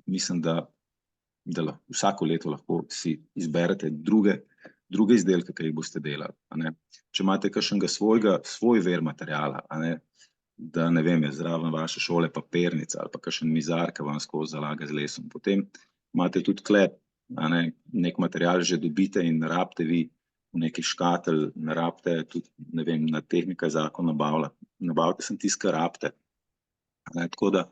mislim, da vsako leto lahko si izberete druge izdelke, ki jih boste delali, a ne. Če imate kakšnega svoj vir materiala, a ne, da ne vem, je zraven vaše šole papirnica ali pa kakšen mizar, ki vam skozi zalaga z lesom, potem imate tudi klep, a ne, nek material že dobite in ne rabite vi v neki škatelj, ne rabite tudi, ne vem, na Tehnika zakon nabavite sem tisto, kar rabite. Tako da,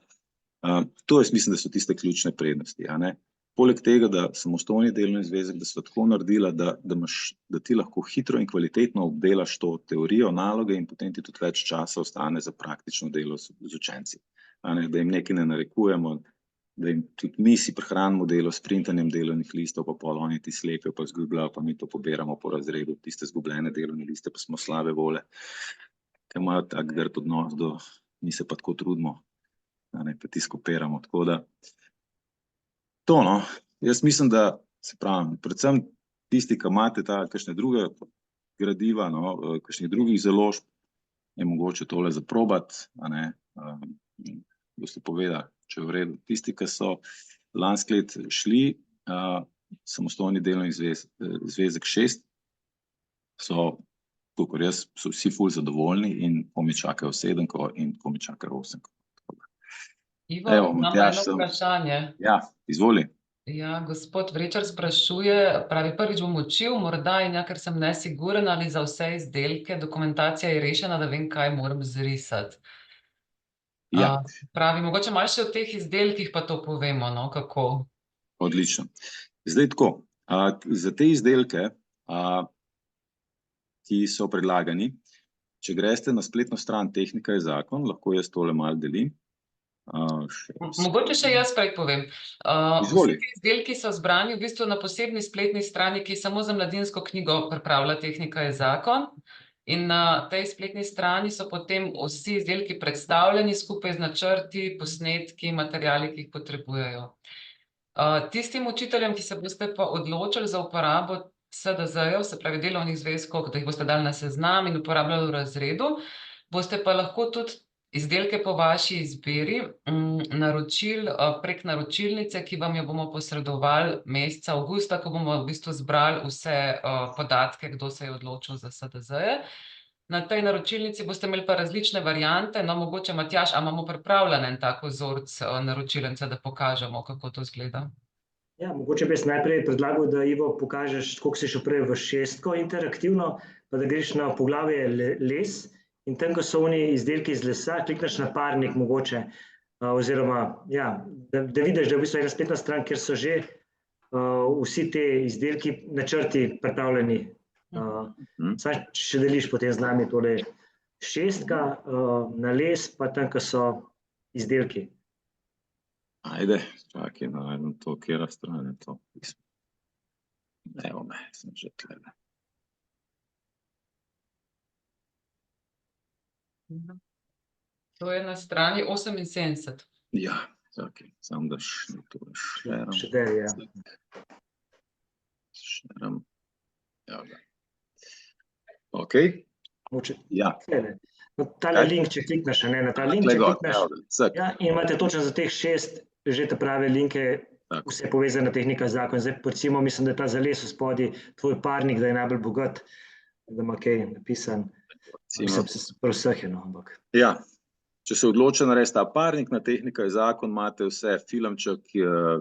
to jaz mislim, da so tiste ključne prednosti, a ne. Poleg tega, da samostojni delovni zvezek, da so tako naredila, da ti lahko hitro in kvalitetno obdelaš to teorijo, naloge in potem ti tudi več časa ostane za praktično delo z učenci. A ne, da jim nekaj ne narekujemo, da jim tudi mi si prihranimo delo s printanjem delovnih listov, pa pol oni ti slepijo, pa izgubljajo, pa mi to pobiramo po razredu, tiste izgubljene delovne liste, pa smo slabe vole, ki imajo tak grd odnos do, mi se pa tako trudimo, a ne, pa ti skopiramo, tako da to, no, jaz mislim, da se pravim, predvsem tisti, ki imate kakšne druge gradiva, no, kakšnih drugih založb, je mogoče tole zaprobati, a ne, boste povedali, če je v redu. Tisti, ki so lansko leto šli, samostojni delovni zvezek 6, so, kakor jaz, so vsi ful zadovoljni in komi čakajo 7 in komi čakajo 8. Ivo, imamo eno vprašanje. Ja, izvoli. Ja, gospod Vrečar sprašuje, pravi, prvič bom učil, morda in ker sem nesiguren, ali za vse izdelke dokumentacija je rešena, da vem, kaj moram zrisati. Ja. Pravi, mogoče malo še o teh izdelkih pa to povemo, no, kako? Odlično. Zdaj tako, za te izdelke, ki so predlagani, če greste na spletno stran Tehnika je zakon, lahko jaz tole malo delim. Mogoče še jaz kaj povem. Izvoli. Vsi ti izdelki so zbrani v bistvu na posebni spletni strani, ki samo za Mladinsko knjigo pripravlja Tehnika je zakon. In na tej spletni strani so potem vsi izdelki predstavljeni skupaj z načrti, posnetki, materiali, ki jih potrebujejo. Tistim učiteljem, ki se boste pa odločili za uporabo SDZ-jev, se pravi delovnih zvezkov, da jih boste dali na seznam in uporabljali v razredu, boste pa lahko tudi izdelke po vaši izbiri naročili prek naročilnice, ki vam jo bomo posredovali meseca avgusta, ko bomo v bistvu zbrali vse podatke, kdo se je odločil za SDZ-je. Na tej naročilnici boste imeli pa različne variante, no, mogoče Matjaž, a imamo pripravljen en tak vzorec naročilnice, da pokažemo, kako to izgleda? Ja, mogoče bi jaz najprej predlagal, da Ivo pokažeš, koliko si šel prej v 6 interaktivno, pa da greš na poglavje les in tam, ko so oni izdelki iz lesa, klikneš na parnik mogoče, oziroma, ja, da vidiš, da je v bistvu ena spletna stran, kjer so že vsi te izdelki, načrti pripravljeni. Saj, če deliš potem z nami tole 6 na les, pa tam, ko so izdelki. Ajde, čakaj, najdem to, kjera stran je to. Evo me, sem že tlele. To je na strani 78. Ja, čakaj, samo da to šeram. Šeder, ja. Šeram. Ja. Ok. Ja. Tale link, če klikneš, na ta link, če klikneš, ja, in imate točno za teh 6 že te prave linke, vse povezane Tehnika zakon. Zdaj, recimo, mislim, da je ta za les v spodaj, tvoj parnik, da je najbolj bogat, da ima kaj napisan. Prav vseh je, no, ampak. Ja, če se odloča narediti ta parnik na Tehnika je zakon, imate vse filmček,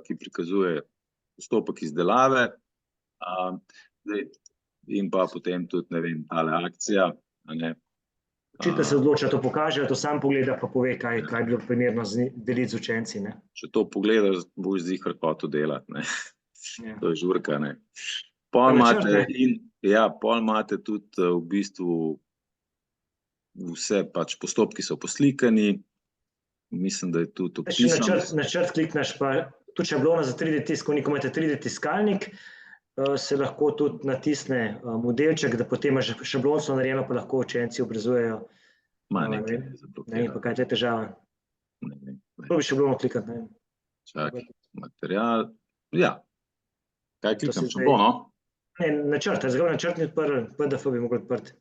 ki prikazuje postopek izdelave, in pa potem tudi, ne vem, tale akcija, a ne. Očitno se odloča, to pokaže, to sam pogleda, pa pove, kaj bi bilo primerno deliti z učenci, ne. Če to pogledaš, boš ziher hotel delati, ne. To je žurka, ne. Pol imate tudi v bistvu vse pač postopki so poslikani, mislim, da je tudi Še opisano. načrt klikneš, pa tudi šablona za 3D tisk, ko imate 3D tiskalnik, se lahko tudi natisne modelček, da potem imaš šablonsko narejeno, pa lahko učenci obrazujejo. Ma Ne nekaj vem, je Ne vem, zablokirano. pa kaj je težava. Ne vem. Probi šablono klikati, ne vem. Čakaj, material, ja. Kaj To kliknem, se zdaj- šablono? Ne, načrt, zgolj načrt ni odprl, PDF bi mogel odprti.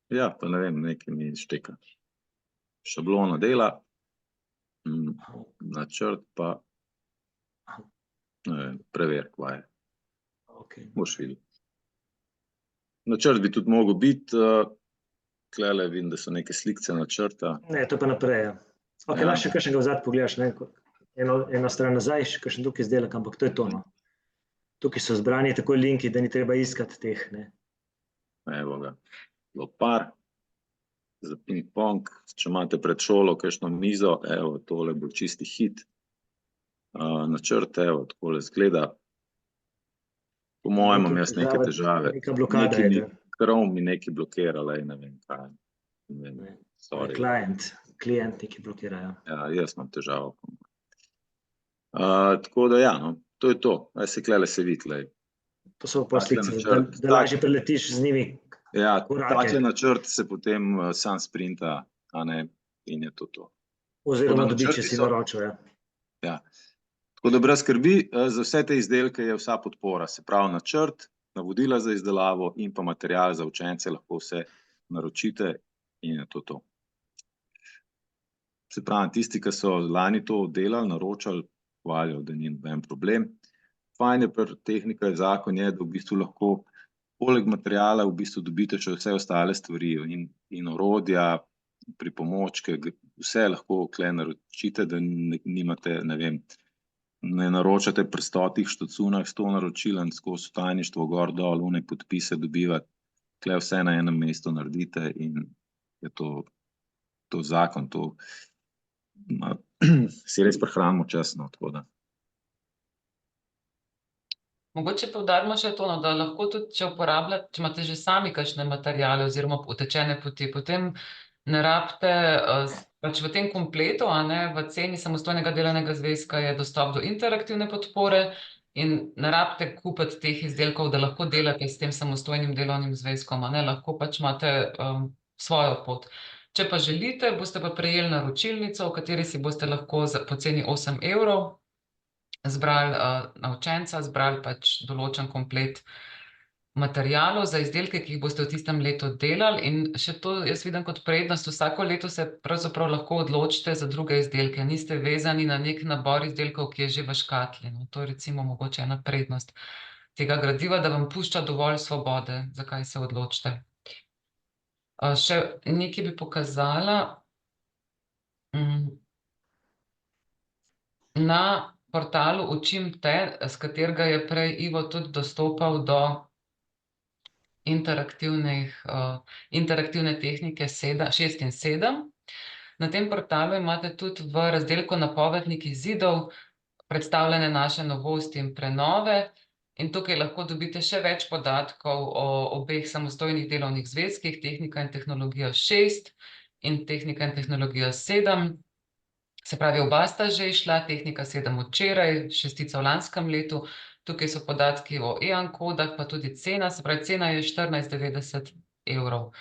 Ja, pa ne vem, nekaj mi šteka. Šablona dela, načrt pa, ne vem, prever, kva je. Okay. Boš videl. Načrt bi tudi mogel biti, tlele vidim, da so neke slikce načrta. Ne, to pa naprej. Ok, Ja. lahko še kakšnega vzad pogledaš, ne? Eno stran nazaj, še kakšen tukaj izdelek, ampak to je to, no. Tukaj so zbrani tako linki, da ni treba iskati teh, ne. Evo ga, lopar za ping-pong. Če imate pred šolo kakšno mizo, evo, tole bo čisti hit. Načrt, evo, takole izgleda. Po mojem imam jaz neke težave. Neka blokada Nekaj je, mi, da Chrome mi nekaj blokirala, ne vem kaj. Ne vem, Ne. sorry. klient neki blokirajo. Ja, jaz imam težavo. Tako da ja, no, to je to. Se klele se vidi, glej. To so pa Takle slikce, načrt, da lažje preletiš z njimi. Ja, Korake. takle načrt se potem sam sprinta, a ne, in je to. Oziroma Tako da dobi, če načrti si so- naročil, ja. Ja. Tako da brez skrbi, za vse te izdelke je vsa podpora, se pravi načrt, navodila za izdelavo in pa material za učence, lahko vse naročite in je to. Se pravi, tisti, ki so lani to delali, naročali, hvalijo, da ni noben problem. Fajn je pri tehnika je zakon je, da v bistvu lahko poleg materiala v bistvu dobite še vse ostale stvari in orodja, pripomočke, vse lahko kle naročite, da nimate, ne vem, ne naročate pri 100 štocunah 100 naročil in skozi tajništvo gor dol, one podpise dobivati, kle vse na enem mestu naredite in je to zakon, to si res prehranimo čas, no, tako da. Mogoče poudarimo še to, no, da lahko tudi, če uporabljate, če imate že sami kakšne materiale oziroma utečene poti, potem ne rabite, pač v tem kompletu, a ne, v ceni samostojnega delovnega zvezka je dostop do interaktivne podpore in ne rabite kupiti teh izdelkov, da lahko delate s tem samostojnim delovnim zvezkom, a ne, lahko pač imate svojo pot. Če pa želite, boste pa prejeli naročilnico, v kateri si boste lahko po ceni 8 evrov zbrali na učenca, zbrali pač določen komplet materialov za izdelke, ki jih boste v tistem letu delali, in še to jaz vidim kot prednost, vsako leto se pravzaprav lahko odločite za druge izdelke, niste vezani na neki nabor izdelkov, ki je že v škatli, no, to je recimo mogoče ena prednost tega gradiva, da vam pušča dovolj svobode, zakaj se odločite. Še nekaj bi pokazala. Na portalu Učim te, s katerega je prej Ivo tudi dostopal do interaktivne tehnike 6 in 7. Na tem portalu imate tudi v razdelku Napovednik izidov predstavljene naše novosti in prenove in tukaj lahko dobite še več podatkov o obeh samostojnih delovnih zvezkih, Tehnika in tehnologija 6 in Tehnika in tehnologija 7. Se pravi, oba sta že išla, Tehnika 7 včeraj, 6 v lanskem letu. Tukaj so podatki o e-ankodah, pa tudi cena, se pravi, cena je 14,90 evrov.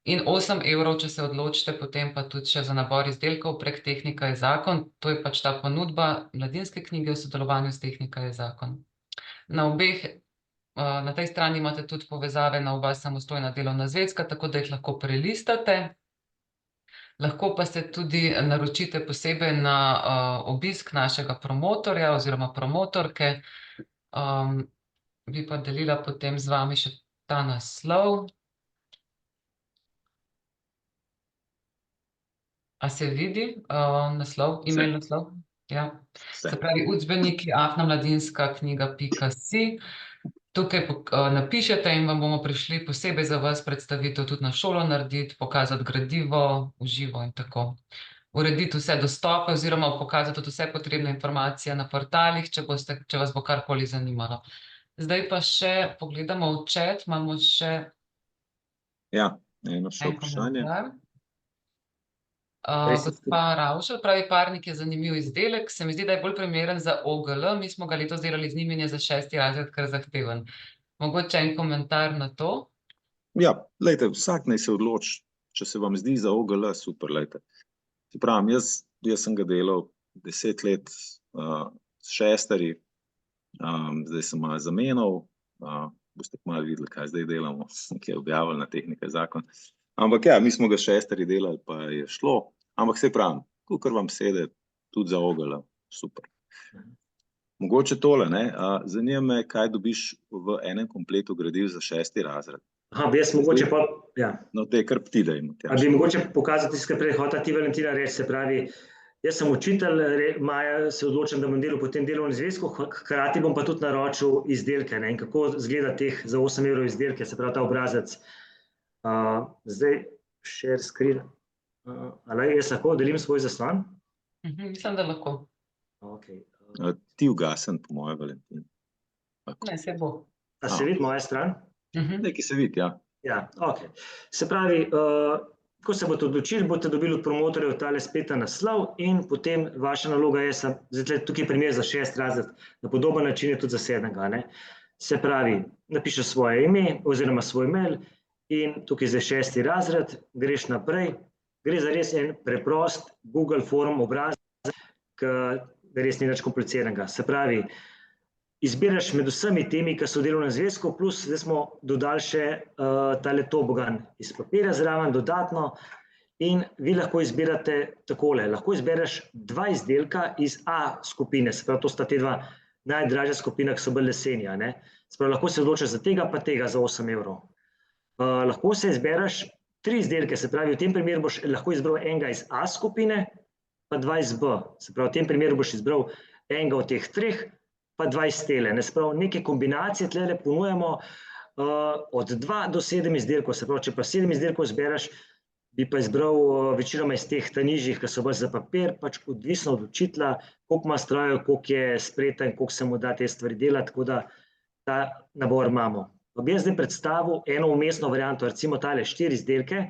In 8 evrov, če se odločite, potem pa tudi še za nabor izdelkov prek Tehnika je zakon. To je pač ta ponudba mladinske knjige v sodelovanju s Tehnika je zakon. Na tej strani imate tudi povezave na oba samostojna delovna zvezka, tako da jih lahko prelistate. Lahko pa se tudi naročite posebej na obisk našega promotorja oziroma promotorke. Bi pa delila potem z vami še ta naslov. A se vidi naslov, e-mail naslov? Ja. Se pravi, učbeniki@mladinskaknjiga.si. Tukaj napišete in vam bomo prišli posebej za vas predstavitev tudi na šolo narediti, pokazati gradivo, v živo in tako. Urediti vse dostope oziroma pokazati tudi vse potrebne informacije na portalih, če vas bo karkoli zanimalo. Zdaj pa še pogledamo v chat, imamo še... Ja, Eno še En vprašanje. komentar. Res je Gospa Ravšel pravi, parnik je zanimiv izdelek, se mi zdi, da je bolj primeren za OGL, mi smo ga letos delali z njim in je za 6. razred kar zahteven. Mogoče en komentar na to? Ja, lejte, vsak naj se odloči, če se vam zdi za OGL, super, lejte. Se pravim, jaz sem ga delal 10 let s šestarji, zdaj sem malo zamenjal, boste kmalu videli, kaj zdaj delamo, ki je objavljena tehnika zakon. Ampak ja, mi smo ga s šestarji delali, pa je šlo, ampak se pravim, kakor vam sede, tudi za OGL, super. Mogoče tole, ne, zanima me, kaj dobiš v enem kompletu gradiv za 6. razred. Aha, bi jaz mogoče pa, ja. No, te kar ptide ima. A bi mogoče pokazal tisto, kar prej hotela ti, Valentina, reči, se pravi, jaz sem učitelj, maja se odločam, da bom delal po tem delovnem zvezku, hkrati bom pa tudi naročil izdelke, ne, in kako zgleda teh za 8 evrov izdelke, se pravi ta obrazec. Zdaj, share screen, ali jaz lahko delim svoj zaslon? Mislim, da lahko. Okay. Ti ugasen, po moje, Valentin. Ne, se bo. A se vidi moja stran? Nekaj se vidi, ja. Ja, ok. Se pravi, ko se boste odločili, boste dobili od promotorjev tale spletni naslov in potem vaša naloga je, zdaj tukaj primer za 6. razred, na podoben način je tudi za 7. ne. Se pravi, napišeš svoje ime oziroma svoj mail in tukaj za 6. razred, greš naprej, gre za res en preprost Google Form obrazec, ki res ni nič kompliciranega. Se pravi, izbiraš med vsemi temi, ki so v delovnem zvezku, plus zdaj smo dodali še tale tobogan iz papirja zraven dodatno in vi lahko izbirate takole, lahko izbereš 2 izdelka iz A skupine, se pravi, to sta te 2 najdražja skupina, ki so bolj leseni, ne. Se pravi, lahko se odločiš za tega pa tega za 8 evrov. Lahko se izbereš 3 izdelke, se pravi, v tem primeru boš lahko izbral enega iz A skupine pa 2 iz B, se pravi, v tem primeru boš izbral enega od teh 3 pa 2 iz tele, ne, se pravi, neke kombinacije tlele ponujamo od 2 do 7 izdelkov, se pravi, če pa 7 izdelkov izbereš, bi pa izbral večinoma iz teh nižjih, ki so bolj za papir, pač odvisno od učitelja, koliko ima strojev, koliko je spreten, koliko se mu da te stvari delati, tako da ta nabor imamo. Pa bi jaz zdaj predstavil eno vmesno varianto, recimo tale 4 izdelke,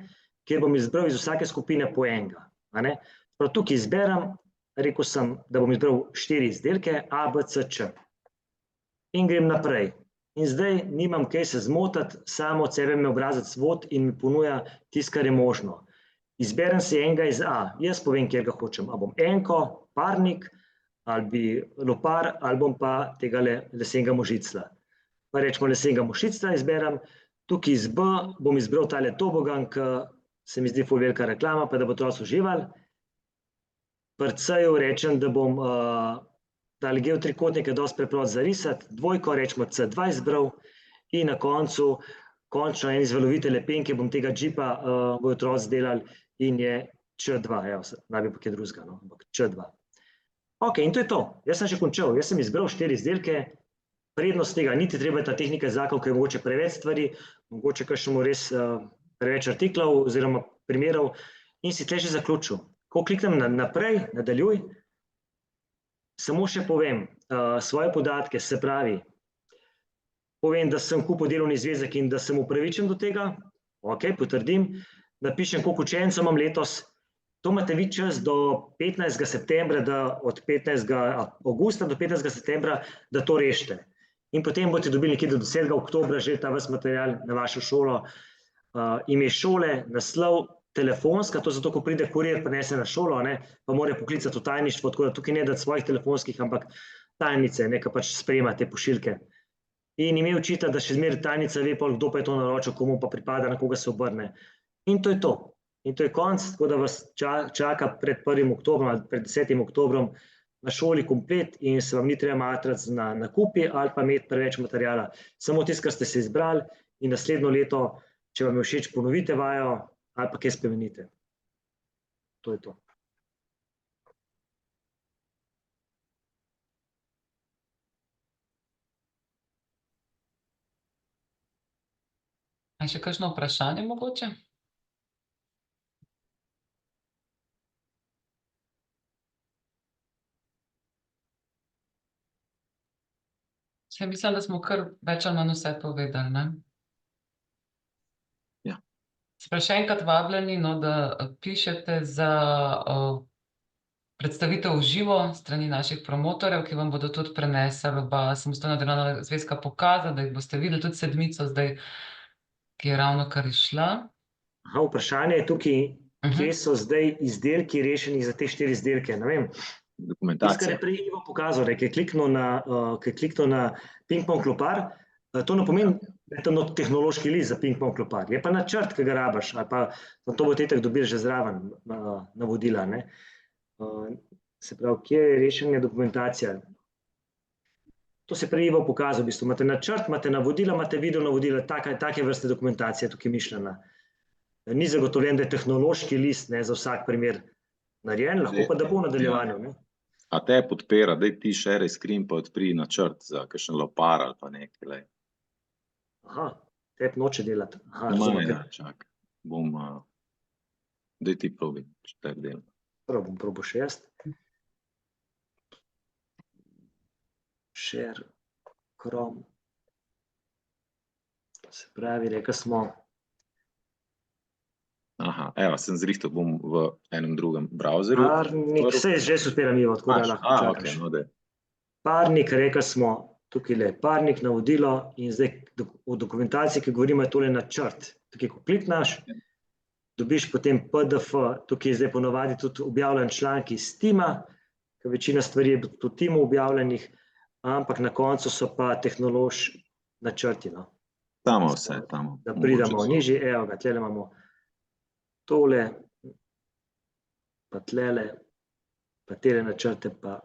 kjer bom izbral iz vsake skupine po enega, a ne. Prav tukaj izberem, rekel sem, da bom izbral 4 izdelke, A, B, C, Č. In grem naprej. In zdaj nimam kaj se zmotiti, samo od sebe me obrazec vodi in mi ponuja tisto, kar je možno. Izberem si enega iz A, jaz povem, kjer ga hočem, a bom enko, parnik, ali bi lopar, ali bom pa tega lesenega možicla. Pa rečemo lesenega možicla izberem, tukaj iz B bom izbral tale tobogan, ki se mi zdi ful velika reklama, pa da bo otroci uživali. Pri C-ju rečem, da bom tale geotrikotnik je dosti preprost za risati, dvojko rečemo C2 izbral in na koncu končno en izvalovite lepenke bom tega džipa bojo otroci delali in je Č2, evo, naj bi pa kaj drugega, no, ampak Č2. Ok, in to je to, jaz sem že končal, jaz sem izbral 4 izdelke, prednost tega, niti treba je ta tehnika zakon, ki je mogoče preveč stvari, mogoče kakšnemu res preveč artiklov oziroma primerov in si tle že zaključil. Ko kliknem na naprej, nadaljuj, samo še povem svoje podatke, se pravi, povem, da sem kupil delovni zvezek in da sem upravičen do tega, ok, potrdim, napišem, koliko učencev imam letos, to imate vi čas do 15. septembra, da od 15. avgusta do 15. septembra, da to rešite. In potem boste dobili nekje do 10. oktobra že ta vas material na vašo šolo, ime šole, naslov, telefonska, to zato, ko pride kurir, prinese na šolo, ne, pa mora poklicati v tajništvo, tako da tukaj ne dati svojih telefonskih, ampak tajnice, ne, ki pač sprejema te pošiljke. In ime učitelja, da še zmeraj tajnica ve, kdo pa je to naročil, komu pa pripada, na koga se obrne. In to je to. In to je konec, tako da vas čaka pred 1. oktobrom ali pred 10. oktobrom na šoli komplet in se vam ni treba matrati na nakupi ali pa imeti preveč materijala. Samo tisto, kar ste se izbrali in naslednjo leto, če vam je všeč, ponovite vajo ali pa kaj spremenite. To je to. A še kakšno vprašanje mogoče? Saj mislim, da smo kar več ali manj vse povedali, ne? Ja. Še enkrat vabljeni, no, da pišete za predstavitev v živo strani naših promotorjev, ki vam bodo tudi prenesli oba samostojna delovna zvezka pokaza, da jih boste videli, tudi sedmico zdaj, ki je ravnokar izšla. Aha, vprašanje je tukaj, kje so zdaj izdelki rešeni za te 4 izdelke, ne vem. Tisto, kar Dokumentacija. je prej Ivo pokazal, ki je kliknil na ping-pong klopar, to ne pomeni, da je to tehnološki list za ping-pong klopar. Je pa načrt, ki ga rabiš, ali pa to boste itak dobili že zraven navodila, ne. Se pravi, kje je rešenje dokumentacija? To se prej Ivo pokazal, v bistvu. Imate načrt, imate navodila, imate video navodila, take vrste dokumentacije tukaj mišljena. Ni zagotovljen, da je tehnološki list, ne, za vsak primer narejen, lahko pa da bo v nadaljevanju, ne. A te podpira, daj ti share screen pa odpri načrt za kakšen lopar ali pa nekaj, lej. Aha, tep noče delati. Aha, Ma, razumem, ja, čakaj. Daj ti probi, če tak delam. bom probal še jaz. Share, Chrome. Se pravi, rekli smo, Aha, evo, sem zrihtal, bom v enem drugem browserju. Parnik, saj že se odpiram, Ivo, tako da lahko čakaš. okej, no daj. Parnik, rekli smo, tukaj parnik, navodilo in zdaj v dokumentaciji, ki govorimo, je tole načrt. Tukaj, ko kliknaš, dobiš potem PDF, tukaj je zdaj ponavadi tudi objavljen članek iz Tima, ker večina stvari je tudi v Timu objavljenih, ampak na koncu so pa tehnološki načrti, no. Tamo vse, tamo. Da pridemo nižji, evo ga, tlele imamo tole, pa tlele, pa tele načrte, pa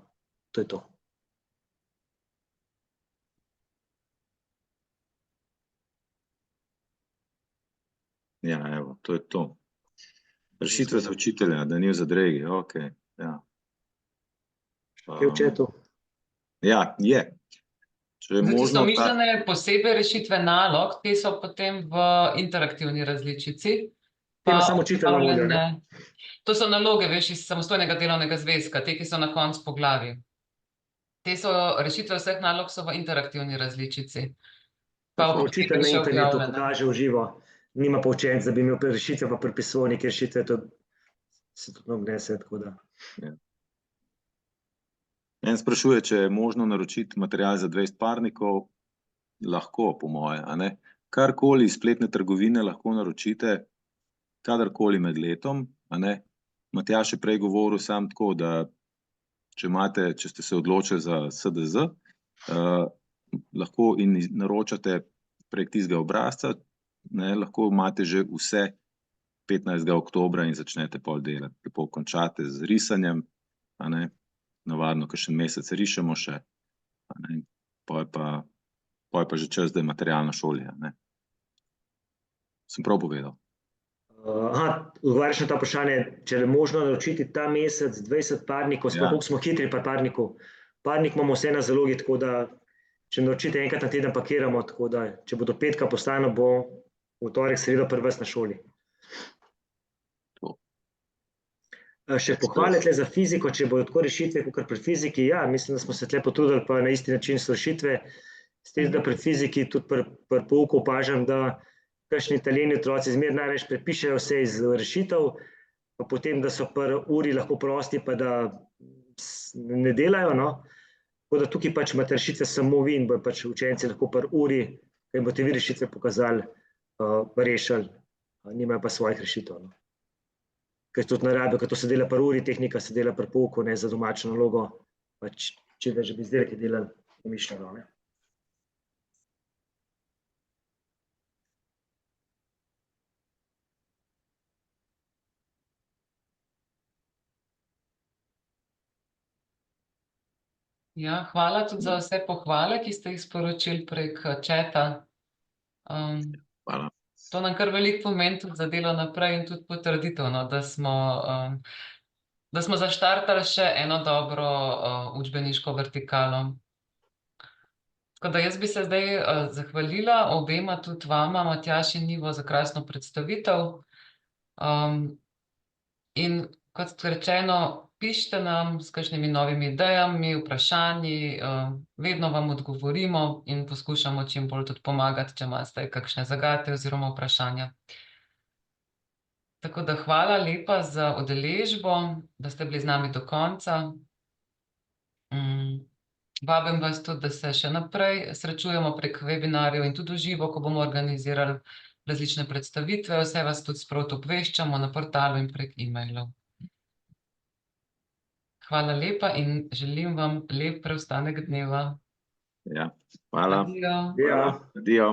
to je to. Ja, evo, to je to. Rešitve za učitelja, Danil Zadregi, okej, ja. Kaj v četu? Ja, je. Če je Zdaj, ki so možno, mišljene posebej rešitve nalog, te so potem v interaktivni različici. Te ima samo učitelj na voljo, ne? To so naloge, veš, iz samostojnega delovnega zvezka, te, ki so na koncu poglavij. Te so rešitve vseh nalog so v interaktivni različici. Pa Pa učitelj na še internetu objavljene. pokaže v živo, nima pa učenec, da bi imel rešitve pa prepisoval neke rešitve, to se tudi ne obnese, tako da. En sprašuje, če je možno naročiti material za 20 parnikov, lahko, po moje, a ne. Karkoli iz spletne trgovine lahko naročite, kadarkoli med letom, a ne. Matjaž je prej govoril samo tako, da če ste se odločili za SDZ, lahko in naročate prek tistega obrazca, ne, lahko imate že vse 15. oktobra in začnete pol delati. Lepo končate z risanjem, a ne. Navadno, kakšen mesec rišemo še, a ne, pol je pa že čas, da je material na šoli, a ne. Sem prav povedal? Odgovarjaš na ta vprašanje, če je možno naročiti ta mesec 20 parnikov, sploh koliko smo hitri pri parniku. Parnik imamo vse na zalogi, tako da če naročite enkrat na teden, pakiramo, tako da če bo do petka poslano, bo v torek, sredo pri vas na šoli. Še pohvale tle za fiziko, če bodo tako rešitve, kakor pri fiziki, ja, mislim, da smo se tle potrudili, pa na isti način so rešitve. S tem, da pri fiziki, tudi pri pouku opažam, da kakšni italijani otroci zmeraj največ prepišejo vse iz rešitev, pa potem, da so pri uri lahko prosti, pa da ne delajo, no. Tako da tukaj pač imate rešitve samo vi in bojo pač učenci lahko pri uri, ko jim boste vi rešitve pokazali, rešili, nimajo pa svojih rešitev, no. Ker tudi ne rabijo, ker to se dela pri uri, tehnika se dela pri pouku, ne, za domačo nalogo, pač če več bi izdelke delali pomišljeno, ne. Ja, hvala tudi za vse pohvale, ki ste jih sporočili prek četa. Hvala. To nam kar veliko pomeni tudi za delo naprej in tudi potrditev, no, da smo zaštartali še eno dobro učbeniško vertikalo. Tako da jaz bi se zdaj zahvalila obema, tudi vama, Matjaž in Ivo, za krasno predstavitev. In kot rečeno, pišite nam s kakšnimi novimi idejami, vprašanji, vedno vam odgovorimo in poskušamo čim bolj tudi pomagati, če imate kakšne zagate oziroma vprašanja. Tako da hvala lepa za udeležbo, da ste bili z nami do konca. Vabim vas tudi, da se še naprej srečujemo prek webinarjev in tudi v živo, ko bomo organizirali različne predstavitve. Vse vas tudi sproti obveščamo na portalu in prek e-mailov. Hvala lepa in želim vam lep preostanek dneva. Ja, hvala. Adijo. Ja. Adijo.